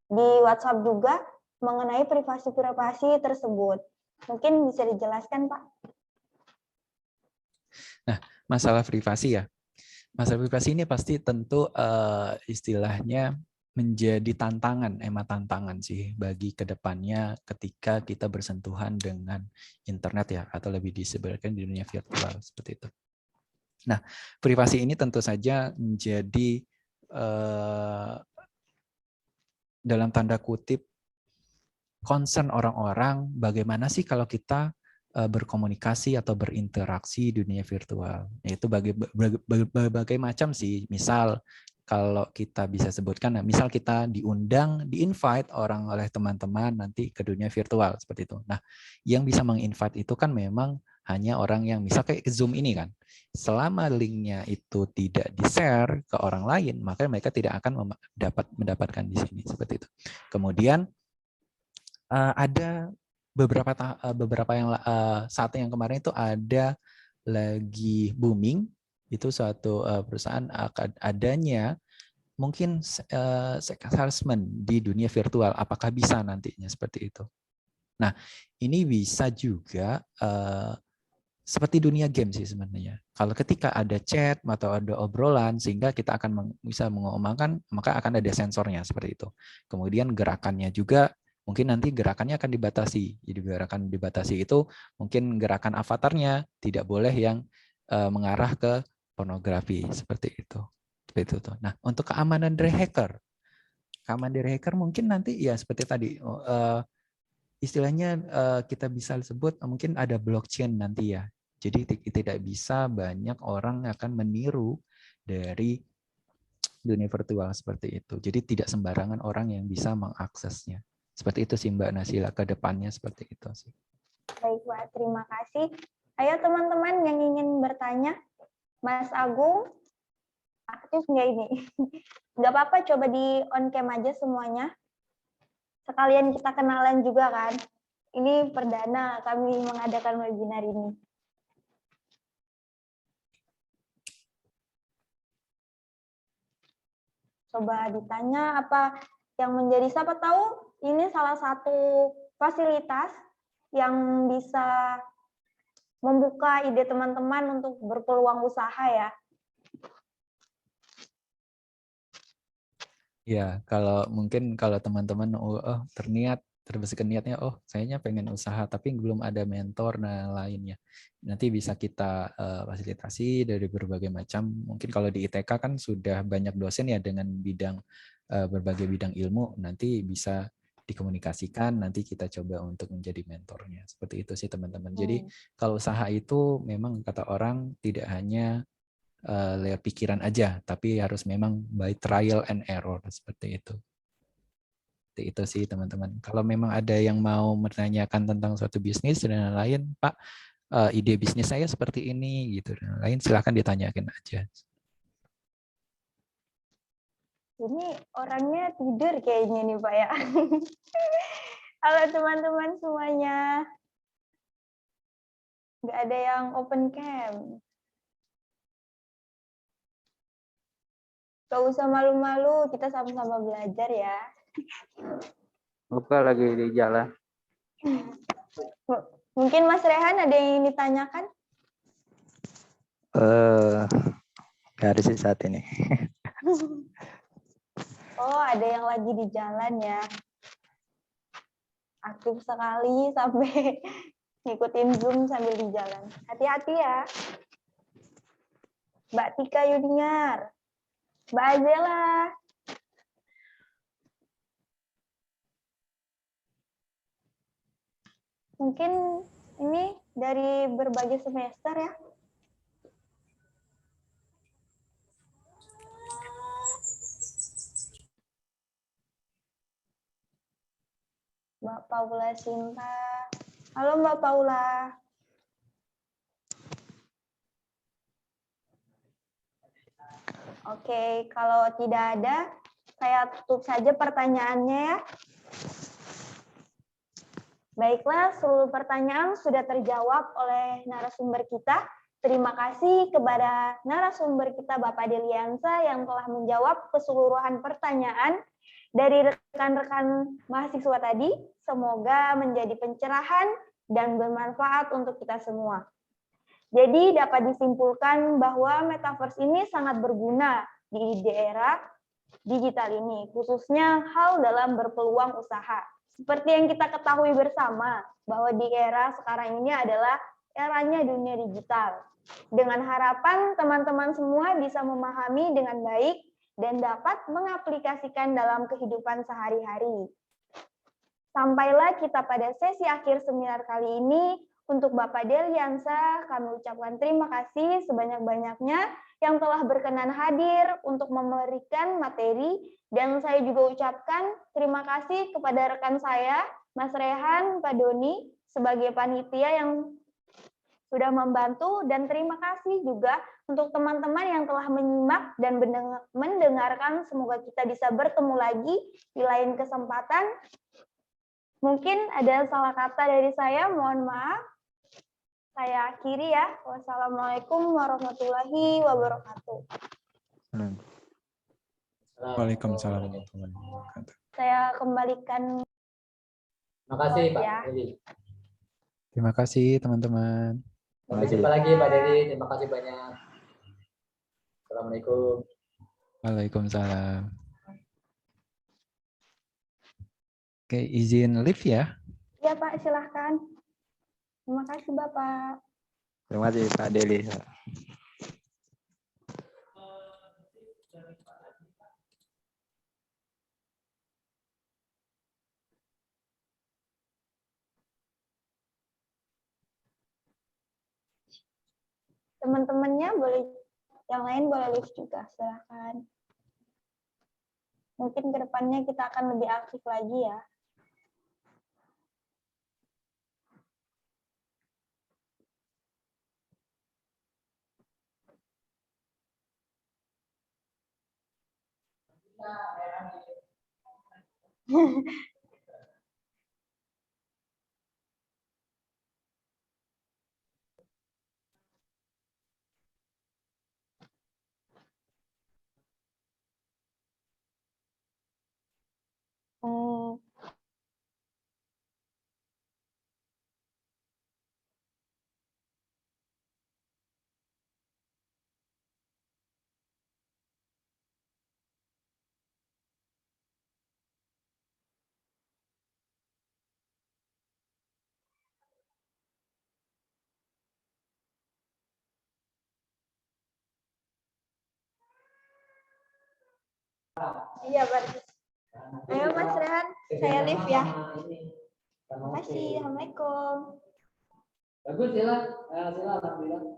di WhatsApp juga, mengenai privasi-privasi tersebut. Mungkin bisa dijelaskan, Pak? Nah, masalah privasi ya. Masalah privasi ini pasti tentu istilahnya menjadi tantangan sih bagi kedepannya ketika kita bersentuhan dengan internet ya, atau lebih disebutkan di dunia virtual seperti itu. Nah, privasi ini tentu saja menjadi dalam tanda kutip concern orang-orang, bagaimana sih kalau kita berkomunikasi atau berinteraksi di dunia virtual. Yaitu berbagai macam sih. Misal kalau kita bisa sebutkan, misal kita diundang, di-invite orang oleh teman-teman nanti ke dunia virtual seperti itu. Nah, yang bisa meng-invite itu kan memang hanya orang yang misal kayak ke Zoom ini kan. Selama linknya itu tidak di-share ke orang lain, maka mereka tidak akan mendapatkan di sini seperti itu. Kemudian ada beberapa yang saat yang kemarin itu ada lagi booming itu suatu perusahaan adanya mungkin sex harassment di dunia virtual, apakah bisa nantinya seperti itu. Nah, ini bisa juga seperti dunia game sih sebenarnya. Kalau ketika ada chat atau ada obrolan sehingga kita akan bisa mengomongkan, maka akan ada sensornya seperti itu. Kemudian gerakannya juga mungkin nanti gerakannya akan dibatasi. Jadi gerakan dibatasi itu mungkin gerakan avatarnya tidak boleh yang mengarah ke pornografi seperti itu. Seperti itu. Nah, untuk keamanan dari hacker. Keamanan dari hacker mungkin nanti ya seperti tadi istilahnya kita bisa sebut mungkin ada blockchain nanti ya. Jadi tidak bisa banyak orang akan meniru dari dunia virtual seperti itu. Jadi tidak sembarangan orang yang bisa mengaksesnya. Seperti itu sih Mbak Nasila, ke depannya seperti itu sih. Baik Pak, terima kasih. Ayo teman-teman yang ingin bertanya, Mas Agung, aktif nggak ini? Nggak apa-apa, coba di on cam aja semuanya. Sekalian kita kenalan juga kan. Ini perdana kami mengadakan webinar ini. Coba ditanya apa yang menjadi, siapa tahu ini salah satu fasilitas yang bisa membuka ide teman-teman untuk berpeluang usaha ya. Ya, kalau mungkin kalau teman-teman terbersihkan niatnya, sayanya pengen usaha tapi belum ada mentor dan lainnya. Nanti bisa kita fasilitasi dari berbagai macam. Mungkin kalau di ITK kan sudah banyak dosen ya dengan bidang berbagai bidang ilmu, nanti bisa dikomunikasikan, nanti kita coba untuk menjadi mentornya. Seperti itu sih teman-teman. Jadi kalau usaha itu memang kata orang tidak hanya lewat pikiran aja, tapi harus memang by trial and error seperti itu. Seperti itu sih teman-teman. Kalau memang ada yang mau menanyakan tentang suatu bisnis dan lain-lain, Pak, ide bisnis saya seperti ini gitu dan lain, silahkan ditanyakan aja. Ini orangnya tidur kayaknya nih Pak ya. Halo teman-teman semuanya. Nggak ada yang open cam. Gak usah malu-malu, kita sama-sama belajar ya. Buka lagi di jalan. Mungkin Mas Rehan ada yang ingin ditanyakan? Gak ada sih saat ini. Oh, ada yang lagi di jalan ya. Aktif sekali sampai ngikutin Zoom sambil di jalan. Hati-hati ya. Mbak Tika Yudinyar. Mbak Azela. Mungkin ini dari berbagai semester ya. Mbak Paula Sinta. Halo Mbak Paula. Oke, kalau tidak ada, saya tutup saja pertanyaannya ya. Baiklah, seluruh pertanyaan sudah terjawab oleh narasumber kita. Terima kasih kepada narasumber kita Bapak Deliansa yang telah menjawab keseluruhan pertanyaan dari rekan-rekan mahasiswa tadi. Semoga menjadi pencerahan dan bermanfaat untuk kita semua. Jadi dapat disimpulkan bahwa metaverse ini sangat berguna di era digital ini, khususnya hal dalam berpeluang usaha. Seperti yang kita ketahui bersama, bahwa di era sekarang ini adalah eranya dunia digital. Dengan harapan teman-teman semua bisa memahami dengan baik dan dapat mengaplikasikan dalam kehidupan sehari-hari. Sampailah kita pada sesi akhir seminar kali ini. Untuk Bapak Deliansa, kami ucapkan terima kasih sebanyak-banyaknya yang telah berkenan hadir untuk memberikan materi, dan saya juga ucapkan terima kasih kepada rekan saya, Mas Rehan, Pak Doni, sebagai panitia yang sudah membantu, dan terima kasih juga untuk teman-teman yang telah menyimak dan mendengarkan. Semoga kita bisa bertemu lagi di lain kesempatan. Mungkin ada salah kata dari saya, mohon maaf. Saya akhiri ya. Wassalamualaikum warahmatullahi wabarakatuh. Waalaikumsalam warahmatullahi wabarakatuh. Saya kembalikan. Terima kasih Pak Ya. Deli. Terima kasih teman-teman. Sampai jumpa lagi Pak Deli. Terima kasih banyak. Assalamualaikum. Waalaikumsalam. Oke, izin live ya. Ya Pak, silahkan. Terima kasih Bapak. Terima kasih Pak Deli. Teman-temannya boleh, yang lain boleh live juga, silahkan. Mungkin ke depannya kita akan lebih aktif lagi ya. Iya, bagus. Ayo Mas Rehan, saya live ya. Terima kasih. Assalamualaikum. Bagus ya, alhamdulillah.